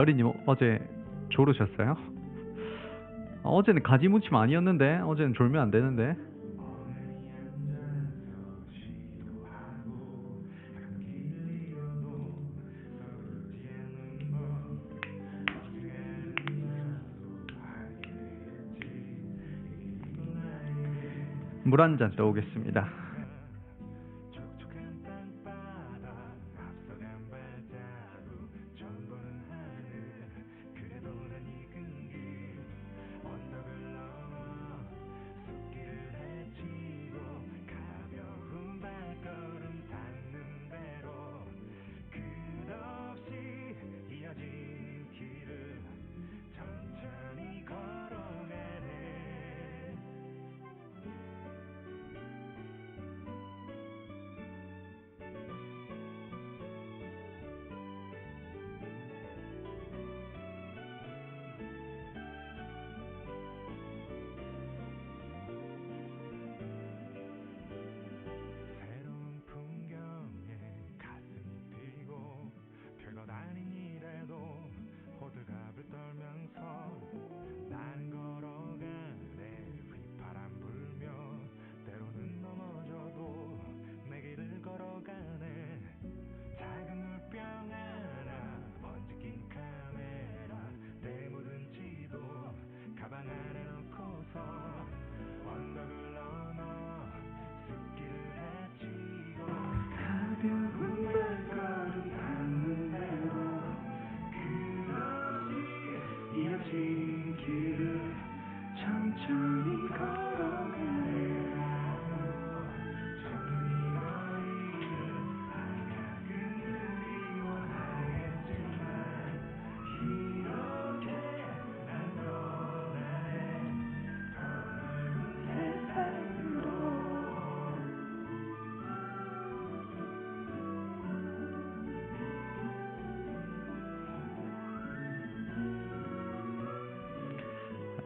어린님 어제 졸으셨어요? 어제는 가지무침 아니었는데 어제는 졸면 안 되는데. 물 한 잔 떠오겠습니다.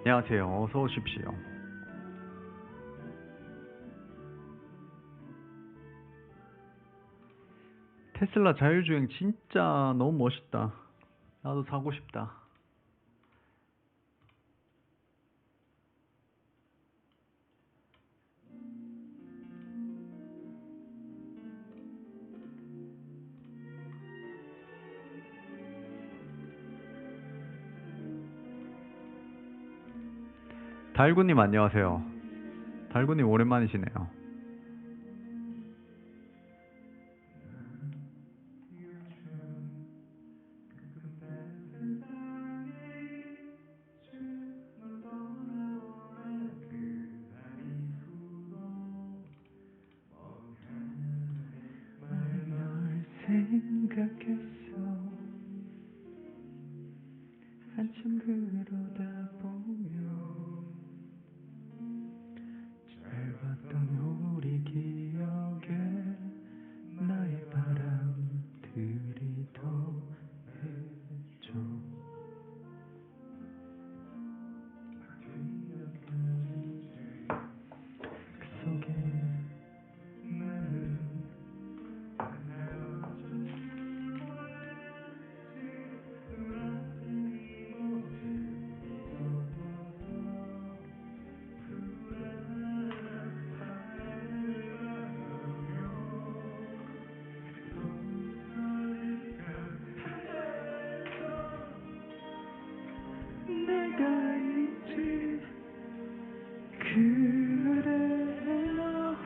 안녕하세요. 어서 오십시오. 테슬라 자율주행 진짜 너무 멋있다. 나도 사고 싶다. 달구님 안녕하세요. 달구님 오랜만이시네요. 생각했어 한참 그러다 보면 짧았던 우리 기억에 나의 바람들이 더해져 그 속에 나는 내가 있지 그래 너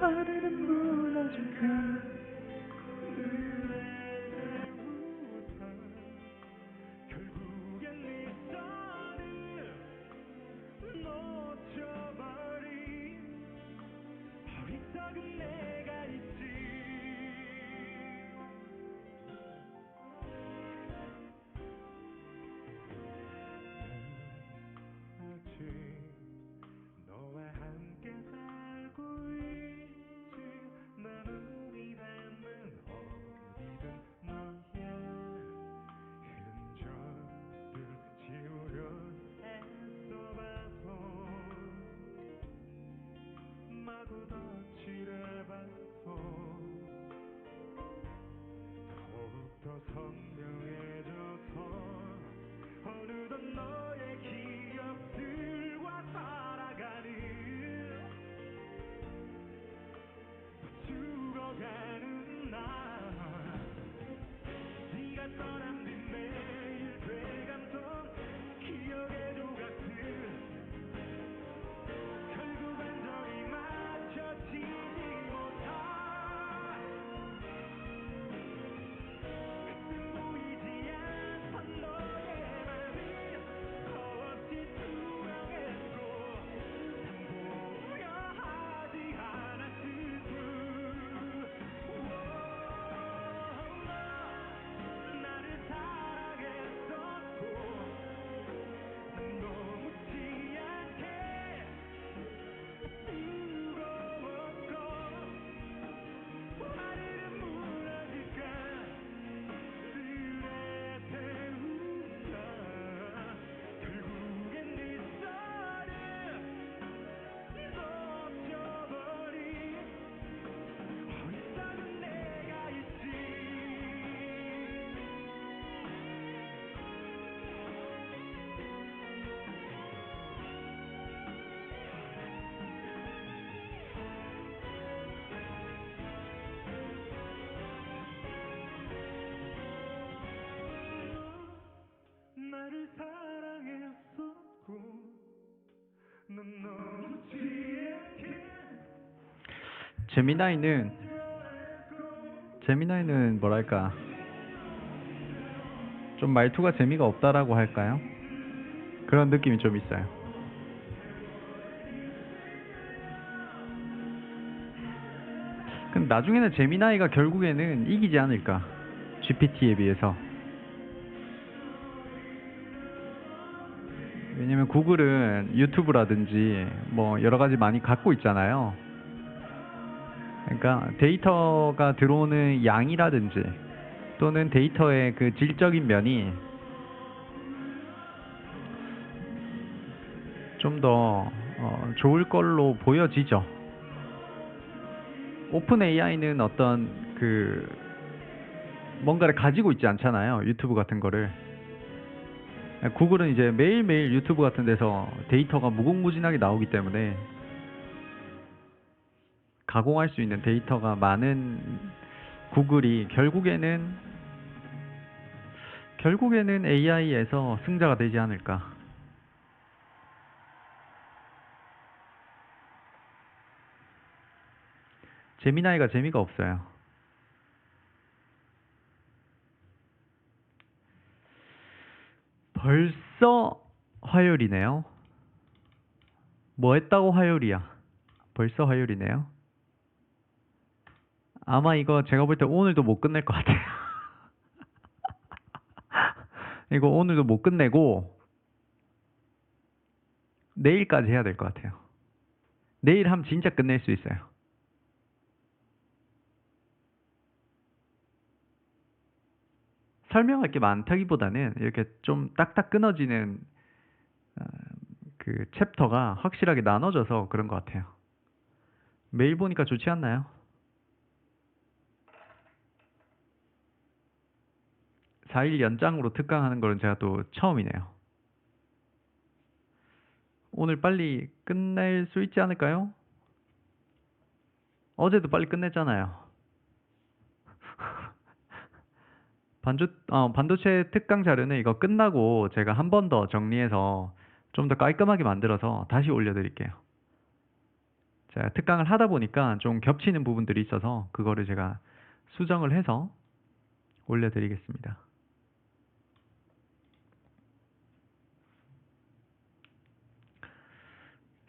화려는 무너질까 결국엔 네 손을 놓쳐버린 어리석은 내가 있지 아직 너와 함께 살고 있지 난 우리라는 어디든 너의 흔적을 지우려 애써 더욱더 선명해져서 어느덧 너의 기억들과 살아가는 죽어가는 나 네가 떠난 뒤 매일 되감던 기억의 조각들 결국 완전히 맞춰지지 못한 보이지 않던 너의 맘이 더없이 투명했고 보여 하지 않았을 뿐 나를 사랑했었고 난 너무지 않게 뜨거웠고 하늘은 무너질까 술에 태운다 결국엔 네 손을 놓쳐버린 어리석은 내가 있지 나를 사랑했었고 넌 너무지 않게 제미나이는 뭐랄까 좀 말투가 재미가 없다라고 할까요? 그런 느낌이 좀 있어요. 근데 나중에는 제미나이가 결국에는 이기지 않을까? GPT에 비해서. 왜냐면 구글은 유튜브라든지 뭐 여러 가지 많이 갖고 있잖아요. 그러니까 데이터가 들어오는 양이라든지 또는 데이터의 그 질적인 면이 좀 더 좋을 걸로 보여지죠. 오픈 AI는 어떤 그 뭔가를 가지고 있지 않잖아요. 유튜브 같은 거를. 구글은 이제 매일매일 유튜브 같은 데서 데이터가 무궁무진하게 나오기 때문에 가공할 수 있는 데이터가 많은 구글이 결국에는 AI에서 승자가 되지 않을까. 제미나이가 재미가 없어요. 벌써 화요일이네요. 뭐 했다고 화요일이야? 벌써 화요일이네요. 아마 이거 제가 볼 때 오늘도 못 끝낼 것 같아요. 이거 오늘도 못 끝내고 내일까지 해야 될 것 같아요. 내일 하면 진짜 끝낼 수 있어요. 설명할 게 많다기보다는 이렇게 좀 딱딱 끊어지는 어, 그 챕터가 확실하게 나눠져서 그런 것 같아요. 매일 보니까 좋지 않나요? 4일 연장으로 특강하는 거는 제가 또 처음이네요. 오늘 빨리 끝낼 수 있지 않을까요? 어제도 빨리 끝냈잖아요. 반도체 특강 자료는 이거 끝나고 제가 한 번 더 정리해서 좀 더 깔끔하게 만들어서 다시 올려드릴게요. 제가 특강을 하다 보니까 좀 겹치는 부분들이 있어서 그거를 제가 수정을 해서 올려드리겠습니다.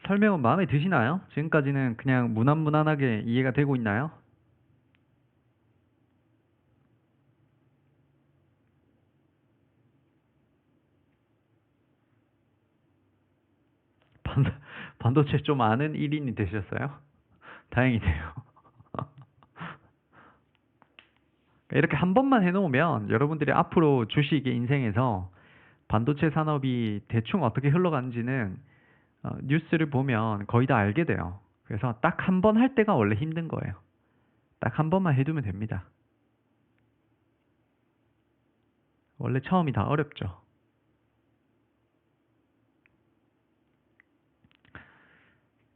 설명은 마음에 드시나요? 지금까지는 그냥 무난무난하게 이해가 되고 있나요? 반도체 좀 아는 1인이 되셨어요? 다행이네요. 이렇게 한 번만 해놓으면 여러분들이 앞으로 주식의 인생에서 반도체 산업이 대충 어떻게 흘러가는지는 뉴스를 보면 거의 다 알게 돼요. 그래서 딱 한 번 할 때가 원래 힘든 거예요. 딱 한 번만 해두면 됩니다. 원래 처음이 다 어렵죠.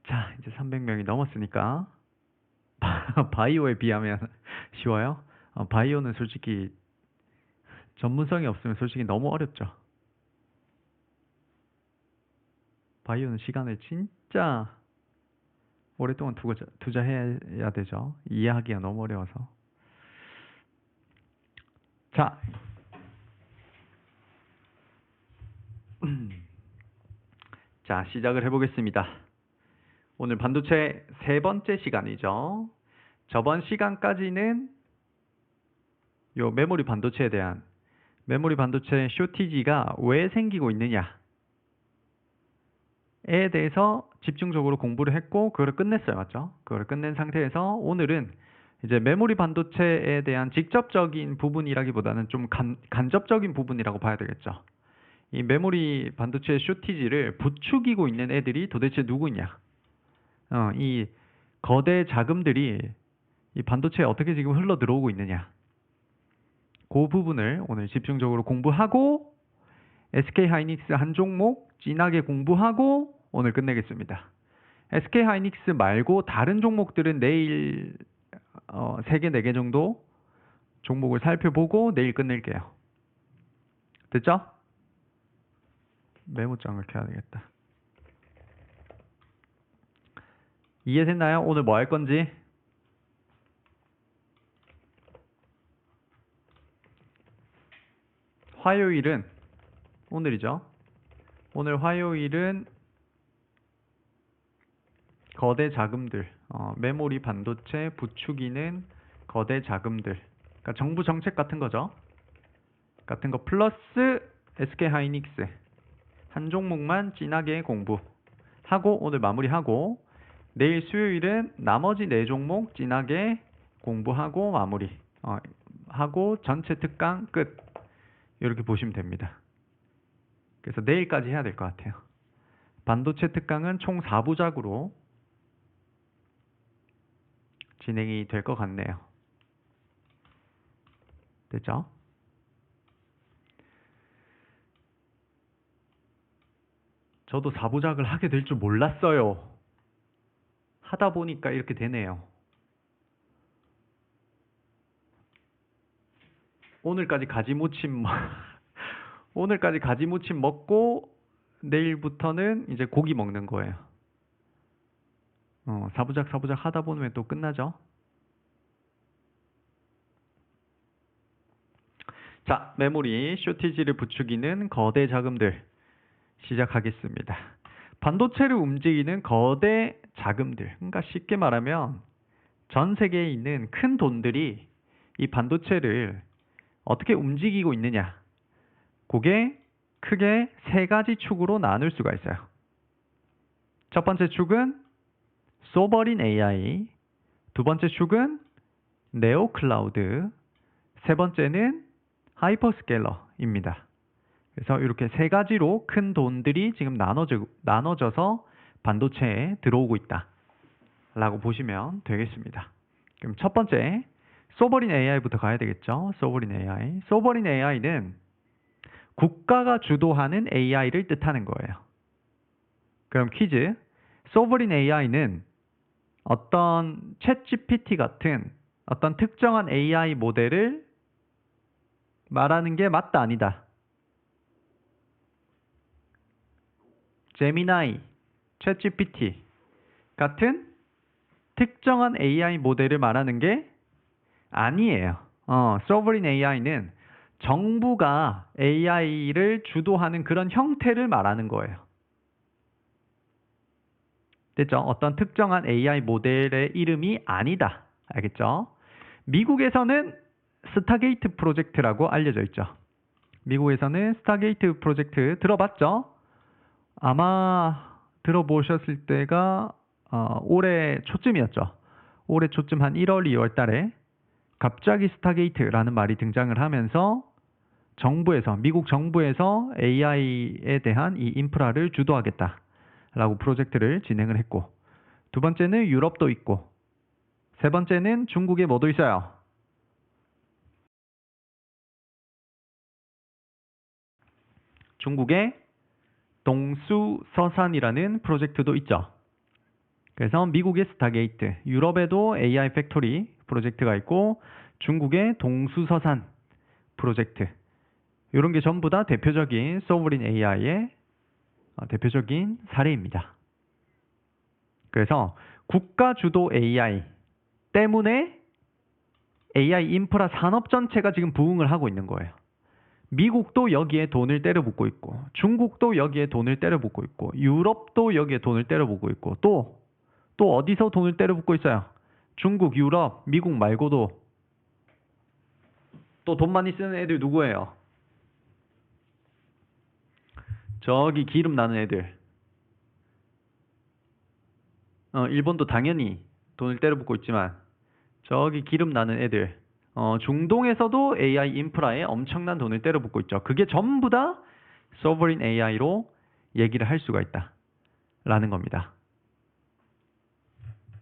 자, 이제 300명이 넘었으니까 바이오에 비하면 쉬워요? 바이오는 솔직히 전문성이 없으면 솔직히 너무 어렵죠. 바이오는 시간을 진짜 오랫동안 투자해야 되죠. 이해하기가 너무 어려워서. 자, 자, 시작을 해보겠습니다. 오늘 반도체 세 번째 시간이죠. 저번 시간까지는 요 메모리 반도체에 대한 메모리 반도체 쇼티지가 왜 생기고 있느냐에 대해서 집중적으로 공부를 했고 그걸 끝냈어요. 맞죠? 그걸 끝낸 상태에서 오늘은 이제 메모리 반도체에 대한 직접적인 부분이라기보다는 좀 간접적인 부분이라고 봐야 되겠죠. 이 메모리 반도체 쇼티지를 부추기고 있는 애들이 도대체 누구냐? 이 거대 자금들이 이 반도체에 어떻게 지금 흘러 들어오고 있느냐? 그 부분을 오늘 집중적으로 공부하고 SK 하이닉스 한 종목 진하게 공부하고 오늘 끝내겠습니다. SK 하이닉스 말고 다른 종목들은 내일 3개, 4개 정도 종목을 살펴보고 내일 끝낼게요. 됐죠? 메모장을 켜야 되겠다. 이해됐나요? 오늘 뭐 할 건지? 화요일은 오늘이죠. 오늘 화요일은 거대 자금들, 메모리 반도체 부추기는 거대 자금들, 그러니까 정부 정책 같은 거죠. 같은 거 플러스 SK 하이닉스 한 종목만 진하게 공부하고 오늘 마무리하고 내일 수요일은 나머지 4종목 진하게 공부하고 마무리 하고 전체 특강 끝. 이렇게 보시면 됩니다. 그래서 내일까지 해야 될 것 같아요. 반도체 특강은 총 4부작으로 진행이 될 것 같네요. 됐죠? 저도 4부작을 하게 될 줄 몰랐어요. 하다 보니까 이렇게 되네요. 오늘까지 가지무침 오늘까지 가지무침 먹고 내일부터는 이제 고기 먹는 거예요. 4부작 하다 보면 또 끝나죠. 자, 메모리 쇼티지를 부추기는 거대 자금들 시작하겠습니다. 반도체를 움직이는 거대 자금들, 그러니까 쉽게 말하면 전 세계에 있는 큰 돈들이 이 반도체를 어떻게 움직이고 있느냐, 그게 크게 3가지 축으로 나눌 수가 있어요. 첫 번째 축은 소버린 AI, 두 번째 축은 네오 클라우드, 세 번째는 하이퍼스케일러입니다. 그래서 이렇게 3가지로 큰 돈들이 지금 나눠져서 반도체에 들어오고 있다 라고 보시면 되겠습니다. 그럼 첫 번째 소버린 AI부터 가야 되겠죠. 소버린 AI. 소버린 AI는 국가가 주도하는 AI를 뜻하는 거예요. 그럼 퀴즈. 소버린 AI는 어떤 챗GPT 같은 어떤 특정한 AI 모델을 말하는 게 맞다 아니다? 제미나이, 챗GPT 같은 특정한 AI 모델을 말하는 게 아니에요. 소버린 AI는 정부가 AI를 주도하는 그런 형태를 말하는 거예요. 됐죠? 어떤 특정한 AI 모델의 이름이 아니다. 알겠죠? 미국에서는 스타게이트 프로젝트라고 알려져 있죠. 미국에서는 스타게이트 프로젝트 들어봤죠? 아마 들어보셨을 때가 올해 초쯤이었죠. 올해 초쯤 한 1월, 2월 달에 갑자기 스타게이트라는 말이 등장을 하면서 미국 정부에서 AI에 대한 이 인프라를 주도하겠다라고 프로젝트를 진행을 했고, 두 번째는 유럽도 있고, 세 번째는 중국에 뭐도 있어요? 중국에 동수서산이라는 프로젝트도 있죠. 그래서 미국의 스타게이트, 유럽에도 AI 팩토리 프로젝트가 있고, 중국의 동수서산 프로젝트. 이런 게 전부 다 대표적인 소브린 AI의 대표적인 사례입니다. 그래서 국가 주도 AI 때문에 AI 인프라 산업 전체가 지금 부흥을 하고 있는 거예요. 미국도 여기에 돈을 때려붓고 있고, 중국도 여기에 돈을 때려붓고 있고, 유럽도 여기에 돈을 때려붓고 있고, 또 어디서 돈을 때려붓고 있어요? 중국, 유럽, 미국 말고도 또 돈 많이 쓰는 애들 누구예요? 저기 기름 나는 애들. 일본도 당연히 돈을 때려붓고 있지만, 저기 기름 나는 애들. 중동에서도 AI 인프라에 엄청난 돈을 때려붓고 있죠. 그게 전부 다 소버린 AI로 얘기를 할 수가 있다. 라는 겁니다.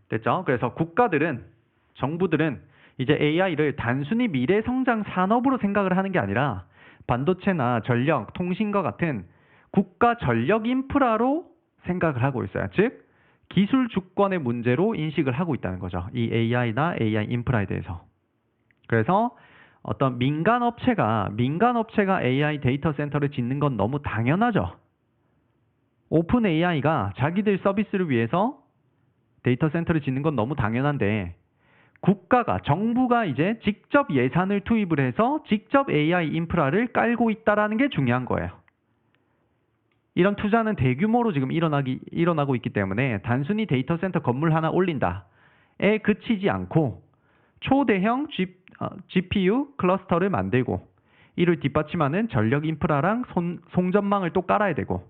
됐죠? 그래서 국가들은, 정부들은 이제 AI를 단순히 미래 성장 산업으로 생각을 하는 게 아니라 반도체나 전력, 통신과 같은 국가 전력 인프라로 생각을 하고 있어요. 즉, 기술 주권의 문제로 인식을 하고 있다는 거죠. 이 AI나 AI 인프라에 대해서. 그래서 어떤 민간 업체가 AI 데이터 센터를 짓는 건 너무 당연하죠. 오픈 AI가 자기들 서비스를 위해서 데이터 센터를 짓는 건 너무 당연한데, 정부가 이제 직접 예산을 투입을 해서 직접 AI 인프라를 깔고 있다라는 게 중요한 거예요. 이런 투자는 대규모로 지금 일어나고 있기 때문에 단순히 데이터 센터 건물 하나 올린다에 그치지 않고 초대형 GPU 클러스터를 만들고 이를 뒷받침하는 전력 인프라랑 송전망을 또 깔아야 되고,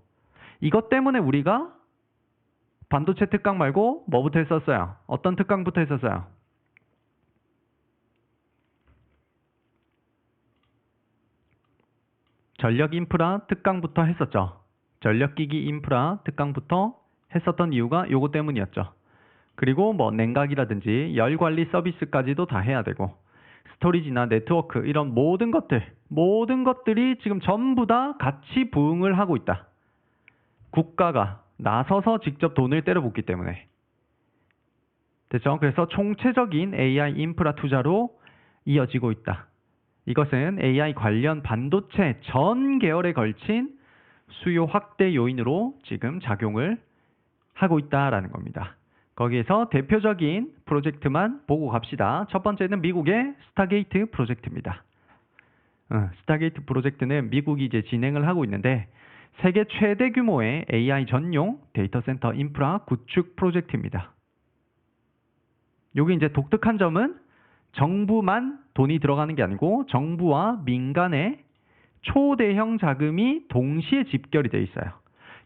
이것 때문에 우리가 반도체 특강 말고 뭐부터 했었어요? 어떤 특강부터 했었어요? 전력 인프라 특강부터 했었죠. 전력기기 인프라 특강부터 했었던 이유가 요거 때문이었죠. 그리고 뭐 냉각이라든지 열 관리 서비스까지도 다 해야 되고, 스토리지나 네트워크 이런 모든 것들이 지금 전부 다 같이 부응을 하고 있다. 국가가 나서서 직접 돈을 때려붓기 때문에. 됐죠? 그래서 총체적인 AI 인프라 투자로 이어지고 있다. 이것은 AI 관련 반도체 전 계열에 걸친 수요 확대 요인으로 지금 작용을 하고 있다라는 겁니다. 거기에서 대표적인 프로젝트만 보고 갑시다. 첫 번째는 미국의 스타게이트 프로젝트입니다. 스타게이트 프로젝트는 미국이 이제 진행을 하고 있는데, 세계 최대 규모의 AI 전용 데이터 센터 인프라 구축 프로젝트입니다. 여기 이제 독특한 점은 정부만 돈이 들어가는 게 아니고 정부와 민간의 초대형 자금이 동시에 집결이 돼 있어요.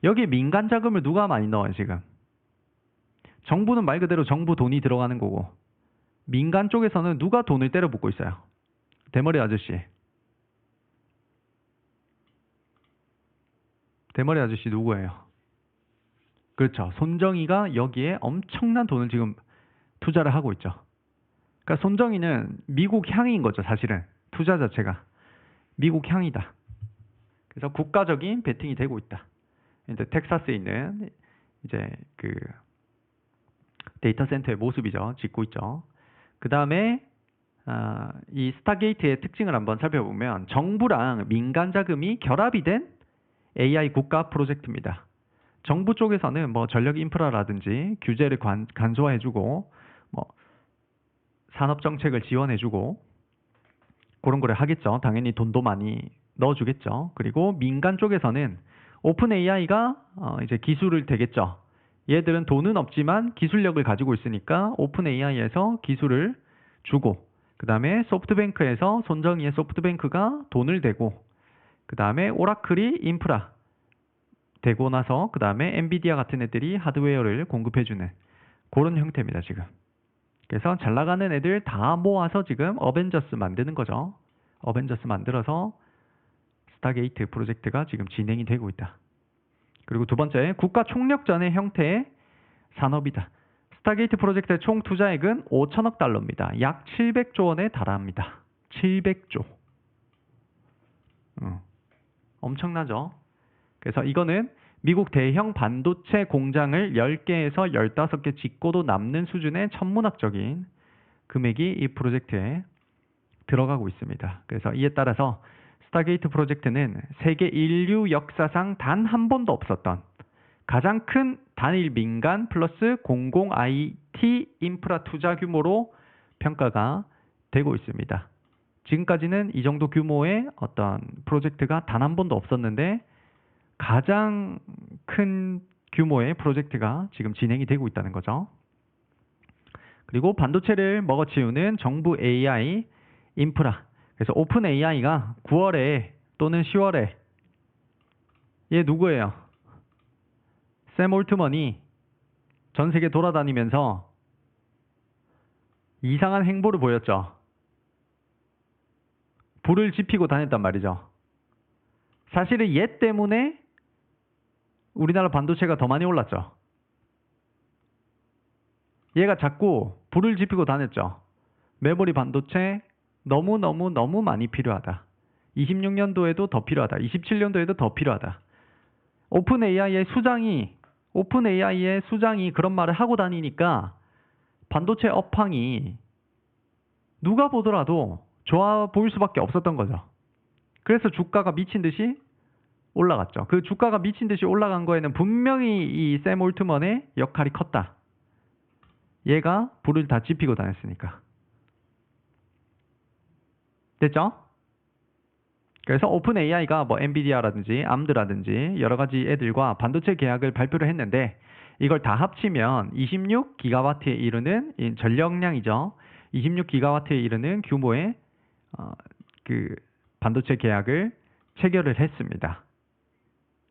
여기 민간 자금을 누가 많이 넣어요, 지금? 정부는 말 그대로 정부 돈이 들어가는 거고, 민간 쪽에서는 누가 돈을 때려붓고 있어요? 대머리 아저씨. 대머리 아저씨 누구예요? 그렇죠. 손정희가 여기에 엄청난 돈을 지금 투자를 하고 있죠. 그러니까 손정희는 미국 향인 거죠, 사실은. 투자 자체가. 미국 향이다. 그래서 국가적인 베팅이 되고 있다. 이제 텍사스에 있는 이제 그 데이터 센터의 모습이죠. 짓고 있죠. 그 다음에 이 스타게이트의 특징을 한번 살펴보면 정부랑 민간 자금이 결합이 된 AI 국가 프로젝트입니다. 정부 쪽에서는 뭐 전력 인프라라든지 규제를 간소화해주고 뭐 산업 정책을 지원해주고 그런 거를 하겠죠. 당연히 돈도 많이 넣어주겠죠. 그리고 민간 쪽에서는 오픈 AI가 이제 기술을 되겠죠. 얘들은 돈은 없지만 기술력을 가지고 있으니까 오픈 AI에서 기술을 주고, 그 다음에 소프트뱅크에서 손정희의 소프트뱅크가 돈을 대고, 그 다음에 오라클이 인프라 되고 나서 그 다음에 엔비디아 같은 애들이 하드웨어를 공급해주는 그런 형태입니다, 지금. 그래서 잘 나가는 애들 다 모아서 지금 어벤져스 만드는 거죠. 어벤져스 만들어서 스타게이트 프로젝트가 지금 진행이 되고 있다. 그리고 두 번째, 국가 총력전의 형태의 산업이다. 스타게이트 프로젝트의 총 투자액은 5천억 달러입니다. 약 700조 원에 달합니다. 700조. 엄청나죠? 그래서 이거는 미국 대형 반도체 공장을 10개에서 15개 짓고도 남는 수준의 천문학적인 금액이 이 프로젝트에 들어가고 있습니다. 그래서 이에 따라서 스타게이트 프로젝트는 세계 인류 역사상 단 한 번도 없었던 가장 큰 단일 민간 플러스 공공 IT 인프라 투자 규모로 평가가 되고 있습니다. 지금까지는 이 정도 규모의 어떤 프로젝트가 단 한 번도 없었는데 가장 큰 규모의 프로젝트가 지금 진행이 되고 있다는 거죠. 그리고 반도체를 먹어치우는 정부 AI 인프라. 그래서 오픈 AI가 9월에 또는 10월에 얘 누구예요? 샘 올트먼이 전 세계 돌아다니면서 이상한 행보를 보였죠. 불을 지피고 다녔단 말이죠. 사실은 얘 때문에 우리나라 반도체가 더 많이 올랐죠. 얘가 자꾸 불을 지피고 다녔죠. 메모리 반도체 너무 많이 필요하다. 26년도에도 더 필요하다. 27년도에도 더 필요하다. 오픈 AI의 수장이 그런 말을 하고 다니니까 반도체 업황이 누가 보더라도 좋아 보일 수밖에 없었던 거죠. 그래서 주가가 미친 듯이 올라갔죠. 그 주가가 미친 듯이 올라간 거에는 분명히 이 샘 올트먼의 역할이 컸다. 얘가 불을 다 지피고 다녔으니까. 됐죠? 그래서 오픈 AI가 뭐 엔비디아라든지 암드라든지 여러 가지 애들과 반도체 계약을 발표를 했는데 이걸 다 합치면 26기가와트에 이르는 전력량이죠. 26기가와트에 이르는 규모의 그 반도체 계약을 체결을 했습니다.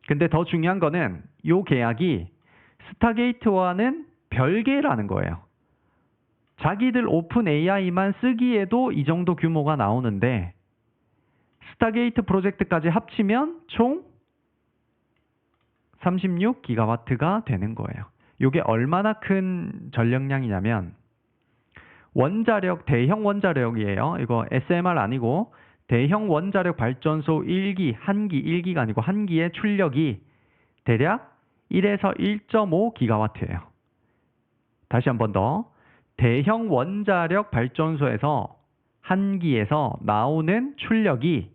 근데 더 중요한 거는 이 계약이 스타게이트와는 별개라는 거예요. 자기들 오픈 AI만 쓰기에도 이 정도 규모가 나오는데 스타게이트 프로젝트까지 합치면 총 36기가와트가 되는 거예요. 이게 얼마나 큰 전력량이냐면 대형 원자력이에요. 이거 SMR 아니고 대형 원자력 발전소 1기가 아니고 한 기의 출력이 대략 1에서 1.5기가와트예요. 다시 한 번 더. 대형 원자력 발전소에서 한 기에서 나오는 출력이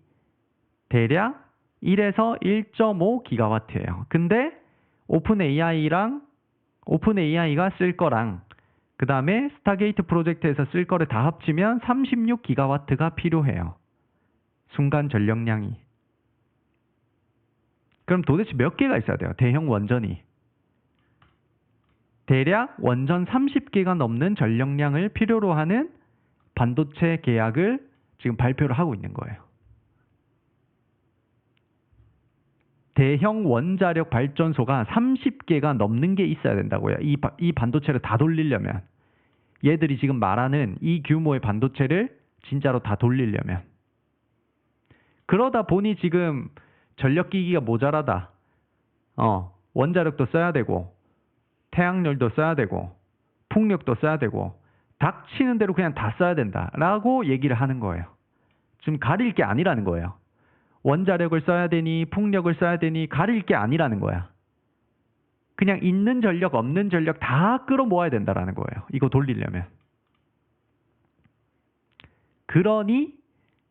대략 1에서 1.5기가와트예요. 근데 오픈 AI가 쓸 거랑 그 다음에 스타게이트 프로젝트에서 쓸 거를 다 합치면 36기가와트가 필요해요. 순간 전력량이. 그럼 도대체 몇 개가 있어야 돼요? 대형 원전이. 대략 원전 30개가 넘는 전력량을 필요로 하는 반도체 계약을 지금 발표를 하고 있는 거예요. 대형 원자력 발전소가 30개가 넘는 게 있어야 된다고요. 이 반도체를 다 돌리려면. 얘들이 지금 말하는 이 규모의 반도체를 진짜로 다 돌리려면. 그러다 보니 지금 전력기기가 모자라다. 원자력도 써야 되고 태양열도 써야 되고 풍력도 써야 되고 닥치는 대로 그냥 다 써야 된다라고 얘기를 하는 거예요. 지금 가릴 게 아니라는 거예요. 원자력을 써야 되니 풍력을 써야 되니 가릴 게 아니라는 거야. 그냥 있는 전력 없는 전력 다 끌어모아야 된다라는 거예요. 이거 돌리려면. 그러니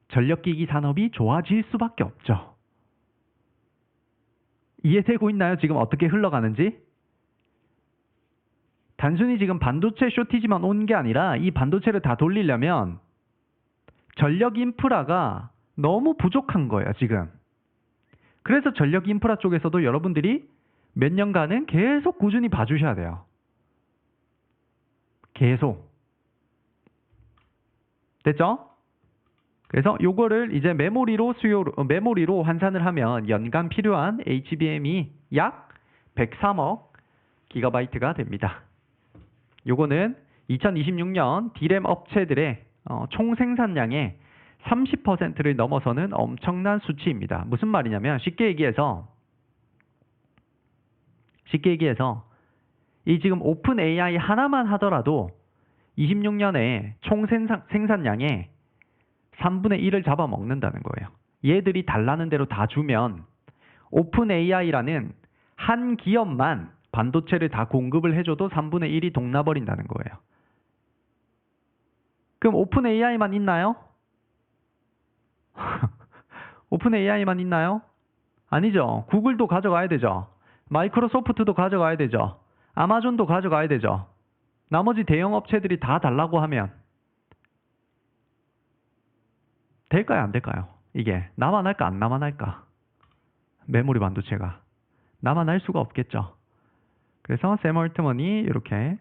전력기기 산업이 좋아질 수밖에 없죠. 이해되고 있나요? 지금 어떻게 흘러가는지? 단순히 지금 반도체 쇼티지만 온 게 아니라 이 반도체를 다 돌리려면 전력 인프라가 너무 부족한 거예요, 지금. 그래서 전력 인프라 쪽에서도 여러분들이 몇 년간은 계속 꾸준히 봐주셔야 돼요. 계속. 됐죠? 그래서 요거를 이제 메모리로 환산을 하면 연간 필요한 HBM이 약 103억 기가바이트가 됩니다. 요거는 2026년 D램 업체들의 총 생산량의 30%를 넘어서는 엄청난 수치입니다. 무슨 말이냐면 쉽게 얘기해서 이 지금 오픈 AI 하나만 하더라도 26년에 총 생산량의 3분의 1을 잡아먹는다는 거예요. 얘들이 달라는 대로 다 주면 오픈 AI라는 한 기업만 반도체를 다 공급을 해줘도 3분의 1이 동나버린다는 거예요. 그럼 오픈 AI만 있나요? 오픈 AI만 있나요? 아니죠. 구글도 가져가야 되죠. 마이크로소프트도 가져가야 되죠. 아마존도 가져가야 되죠. 나머지 대형 업체들이 다 달라고 하면 될까요? 안 될까요? 이게 나만 할까 안 나만 할까? 메모리 반도체가 나만 할 수가 없겠죠. 그래서 샘 얼트먼이 이렇게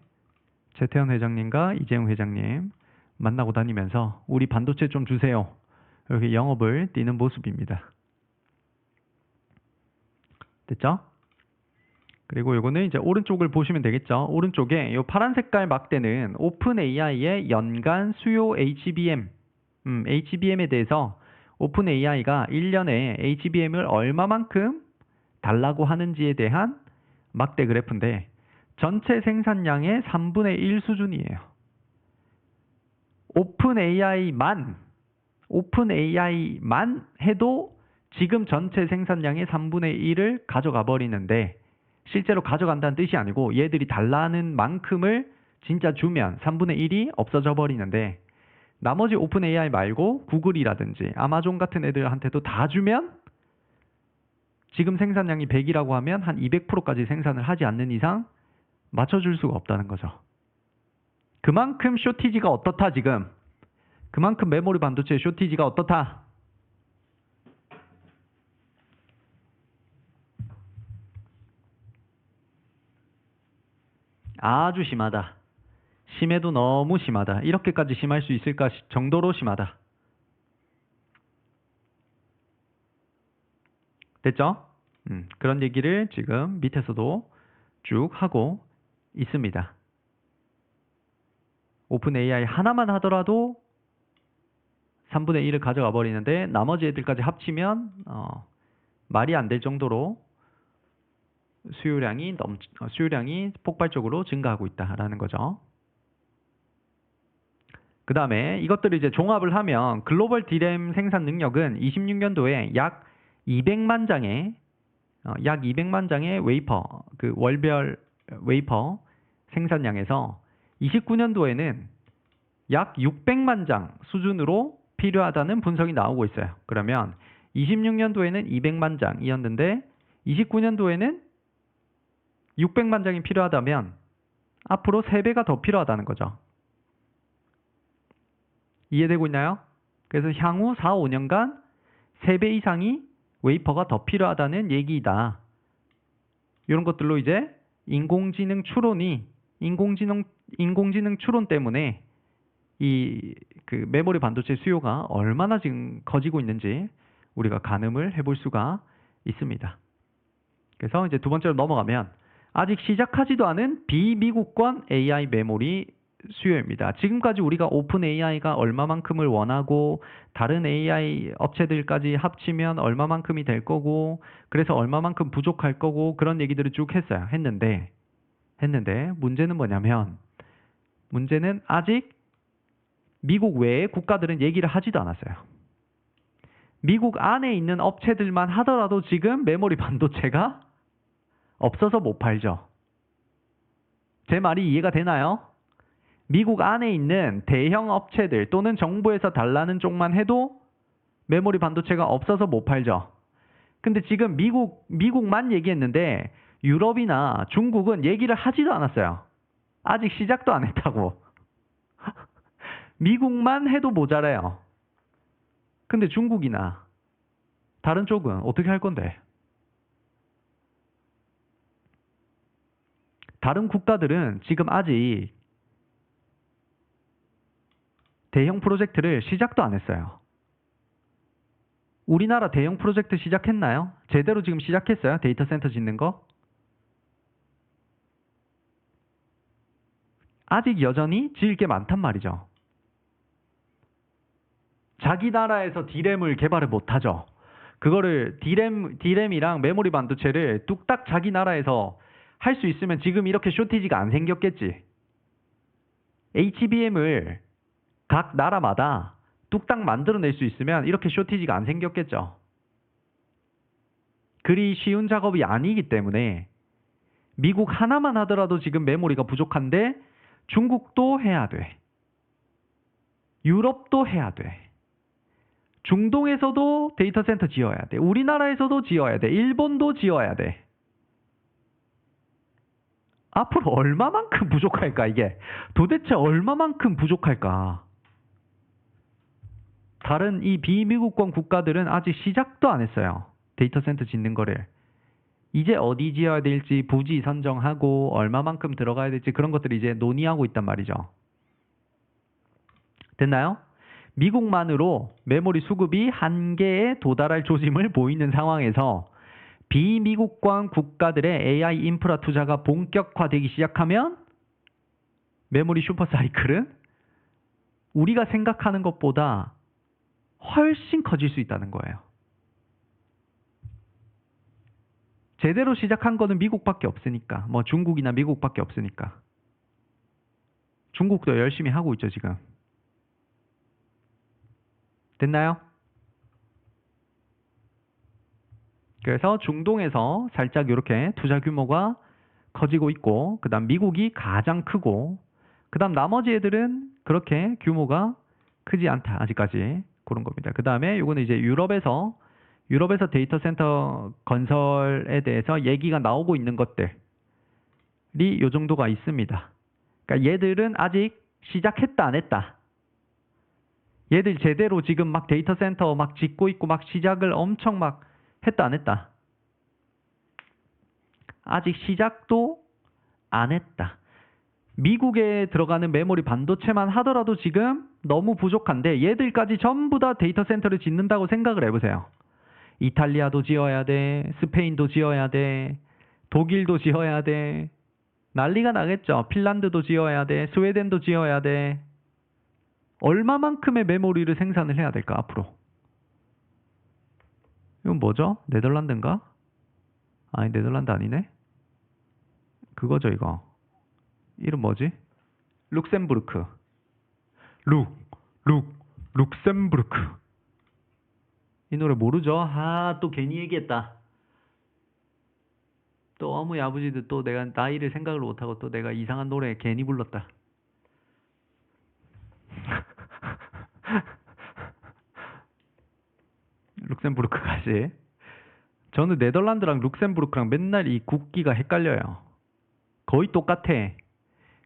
최태원 회장님과 이재용 회장님 만나고 다니면서 우리 반도체 좀 주세요. 이렇게 영업을 뛰는 모습입니다. 됐죠? 그리고 이거는 이제 오른쪽을 보시면 되겠죠. 오른쪽에 이 파란 색깔 막대는 오픈 AI의 연간 수요 HBM, HBM에 대해서 오픈 AI가 1년에 HBM을 얼마만큼 달라고 하는지에 대한 막대 그래프인데 전체 생산량의 3분의 1 수준이에요. 오픈 AI만 해도 지금 전체 생산량의 3분의 1을 가져가 버리는데 실제로 가져간다는 뜻이 아니고 얘들이 달라는 만큼을 진짜 주면 3분의 1이 없어져 버리는데 나머지 오픈 AI 말고 구글이라든지 아마존 같은 애들한테도 다 주면 지금 생산량이 100이라고 하면 한 200%까지 생산을 하지 않는 이상 맞춰줄 수가 없다는 거죠. 그만큼 쇼티지가 어떻다 지금. 그만큼 메모리 반도체 쇼티지가 어떻다. 아주 심하다. 심해도 너무 심하다. 이렇게까지 심할 수 있을까 정도로 심하다. 됐죠? 그런 얘기를 지금 밑에서도 쭉 하고 있습니다. 오픈 AI 하나만 하더라도 3분의 1을 가져가 버리는데 나머지 애들까지 합치면 말이 안 될 정도로 수요량이 폭발적으로 증가하고 있다라는 거죠. 그 다음에 이것들을 이제 종합을 하면 글로벌 D램 생산 능력은 26년도에 약 200만 장의 웨이퍼, 그 월별 웨이퍼 생산량에서 29년도에는 약 600만 장 수준으로 필요하다는 분석이 나오고 있어요. 그러면 26년도에는 200만 장이었는데 29년도에는 600만 장이 필요하다면 앞으로 3배가 더 필요하다는 거죠. 이해되고 있나요? 그래서 향후 4, 5년간 3배 이상이 웨이퍼가 더 필요하다는 얘기이다. 이런 것들로 이제 인공지능 추론 때문에 이 그 메모리 반도체 수요가 얼마나 지금 커지고 있는지 우리가 가늠을 해볼 수가 있습니다. 그래서 이제 두 번째로 넘어가면 아직 시작하지도 않은 비미국권 AI 메모리 수요입니다. 지금까지 우리가 오픈 AI가 얼마만큼을 원하고 다른 AI 업체들까지 합치면 얼마만큼이 될 거고 그래서 얼마만큼 부족할 거고 그런 얘기들을 쭉 했는데 문제는 뭐냐면 문제는 아직 미국 외의 국가들은 얘기를 하지도 않았어요. 미국 안에 있는 업체들만 하더라도 지금 메모리 반도체가 없어서 못 팔죠. 제 말이 이해가 되나요? 미국 안에 있는 대형 업체들 또는 정부에서 달라는 쪽만 해도 메모리 반도체가 없어서 못 팔죠. 근데 지금 미국만 얘기했는데 유럽이나 중국은 얘기를 하지도 않았어요. 아직 시작도 안 했다고. 미국만 해도 모자라요. 근데 중국이나 다른 쪽은 어떻게 할 건데? 다른 국가들은 지금 아직 대형 프로젝트를 시작도 안 했어요. 우리나라 대형 프로젝트 시작했나요? 제대로 지금 시작했어요? 데이터 센터 짓는 거? 아직 여전히 지을 게 많단 말이죠. 자기 나라에서 D램을 개발을 못하죠. 그거를 D램이랑 메모리 반도체를 뚝딱 자기 나라에서 할 수 있으면 지금 이렇게 쇼티지가 안 생겼겠지. HBM을 각 나라마다 뚝딱 만들어낼 수 있으면 이렇게 쇼티지가 안 생겼겠죠. 그리 쉬운 작업이 아니기 때문에 미국 하나만 하더라도 지금 메모리가 부족한데 중국도 해야 돼. 유럽도 해야 돼. 중동에서도 데이터 센터 지어야 돼. 우리나라에서도 지어야 돼. 일본도 지어야 돼. 앞으로 얼마만큼 부족할까, 이게? 도대체 얼마만큼 부족할까? 다른 이 비미국권 국가들은 아직 시작도 안 했어요. 데이터 센터 짓는 거를. 이제 어디 지어야 될지 부지 선정하고 얼마만큼 들어가야 될지 그런 것들을 이제 논의하고 있단 말이죠. 됐나요? 미국만으로 메모리 수급이 한계에 도달할 조짐을 보이는 상황에서 비미국권 국가들의 AI 인프라 투자가 본격화되기 시작하면 메모리 슈퍼사이클은 우리가 생각하는 것보다 훨씬 커질 수 있다는 거예요. 제대로 시작한 거는 미국밖에 없으니까. 뭐 중국이나 미국밖에 없으니까. 중국도 열심히 하고 있죠, 지금. 됐나요? 그래서 중동에서 살짝 이렇게 투자 규모가 커지고 있고, 그 다음 미국이 가장 크고, 그 다음 나머지 애들은 그렇게 규모가 크지 않다, 아직까지. 그런 겁니다. 그 다음에 이거는 이제 유럽에서 데이터 센터 건설에 대해서 얘기가 나오고 있는 것들이 이 정도가 있습니다. 그러니까 얘들은 아직 시작했다, 안 했다. 얘들 제대로 지금 막 데이터 센터 막 짓고 있고 막 시작을 엄청 막 했다, 안 했다. 아직 시작도 안 했다. 미국에 들어가는 메모리 반도체만 하더라도 지금 너무 부족한데 얘들까지 전부 다 데이터 센터를 짓는다고 생각을 해보세요. 이탈리아도 지어야 돼, 스페인도 지어야 돼, 독일도 지어야 돼, 난리가 나겠죠. 핀란드도 지어야 돼, 스웨덴도 지어야 돼. 얼마만큼의 메모리를 생산을 해야 될까, 앞으로? 이건 뭐죠? 네덜란드인가? 아니, 네덜란드 아니네? 그거죠, 이거. 이름 뭐지? 룩셈부르크. 룩셈부르크. 이 노래 모르죠? 아, 또 괜히 얘기했다. 또 어머니 아버지도 또 내가 나이를 생각을 못하고 또 내가 이상한 노래 괜히 불렀다. 룩셈부르크까지. 저는 네덜란드랑 룩셈부르크랑 맨날 이 국기가 헷갈려요. 거의 똑같아.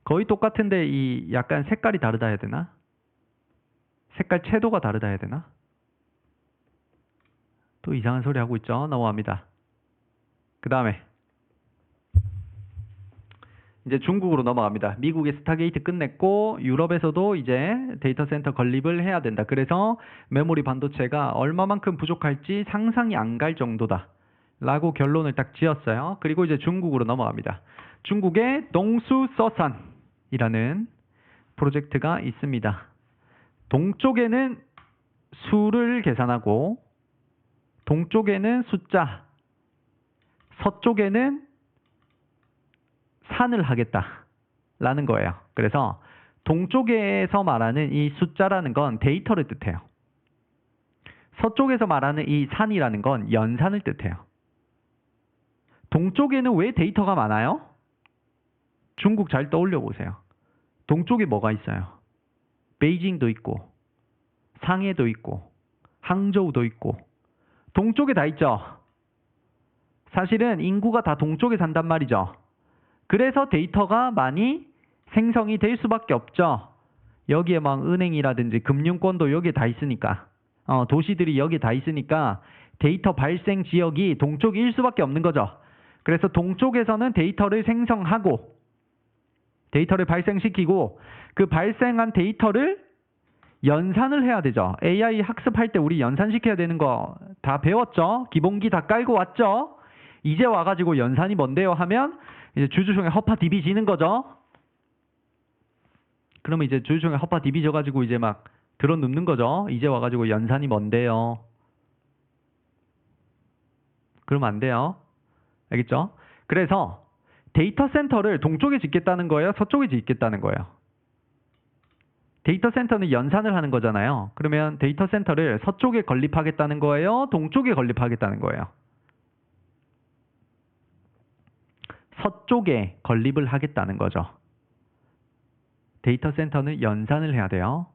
거의 똑같은데 이 약간 색깔이 다르다 해야 되나? 색깔 채도가 다르다 해야 되나? 또 이상한 소리 하고 있죠. 넘어갑니다. 그 다음에 이제 중국으로 넘어갑니다. 미국의 스타게이트 끝냈고 유럽에서도 이제 데이터 센터 건립을 해야 된다. 그래서 메모리 반도체가 얼마만큼 부족할지 상상이 안 갈 정도다. 라고 결론을 딱 지었어요. 그리고 이제 중국으로 넘어갑니다. 중국의 동수서산이라는 프로젝트가 있습니다. 동쪽에는 수를 계산하고 동쪽에는 숫자, 서쪽에는 산을 하겠다라는 거예요. 그래서 동쪽에서 말하는 이 숫자라는 건 데이터를 뜻해요. 서쪽에서 말하는 이 산이라는 건 연산을 뜻해요. 동쪽에는 왜 데이터가 많아요? 중국 잘 떠올려 보세요. 동쪽에 뭐가 있어요? 베이징도 있고 상해도 있고 항저우도 있고 동쪽에 다 있죠. 사실은 인구가 다 동쪽에 산단 말이죠. 그래서 데이터가 많이 생성이 될 수밖에 없죠. 여기에 막 은행이라든지 금융권도 여기에 다 있으니까 도시들이 여기에 다 있으니까 데이터 발생 지역이 동쪽일 수밖에 없는 거죠. 그래서 동쪽에서는 데이터를 생성하고 데이터를 발생시키고 그 발생한 데이터를 연산을 해야 되죠. AI 학습할 때 우리 연산시켜야 되는 거 다 배웠죠. 기본기 다 깔고 왔죠. 이제 와가지고 연산이 뭔데요 하면 이제 주주총회 허파 DB 지는 거죠. 그러면 이제 주주총회 허파 DB 져가지고 이제 막 들어눕는 거죠. 이제 와가지고 연산이 뭔데요. 그러면 안 돼요. 알겠죠? 그래서 데이터 센터를 동쪽에 짓겠다는 거예요? 서쪽에 짓겠다는 거예요? 데이터 센터는 연산을 하는 거잖아요. 그러면 데이터 센터를 서쪽에 건립하겠다는 거예요? 동쪽에 건립하겠다는 거예요? 서쪽에 건립을 하겠다는 거죠. 데이터 센터는 연산을 해야 돼요.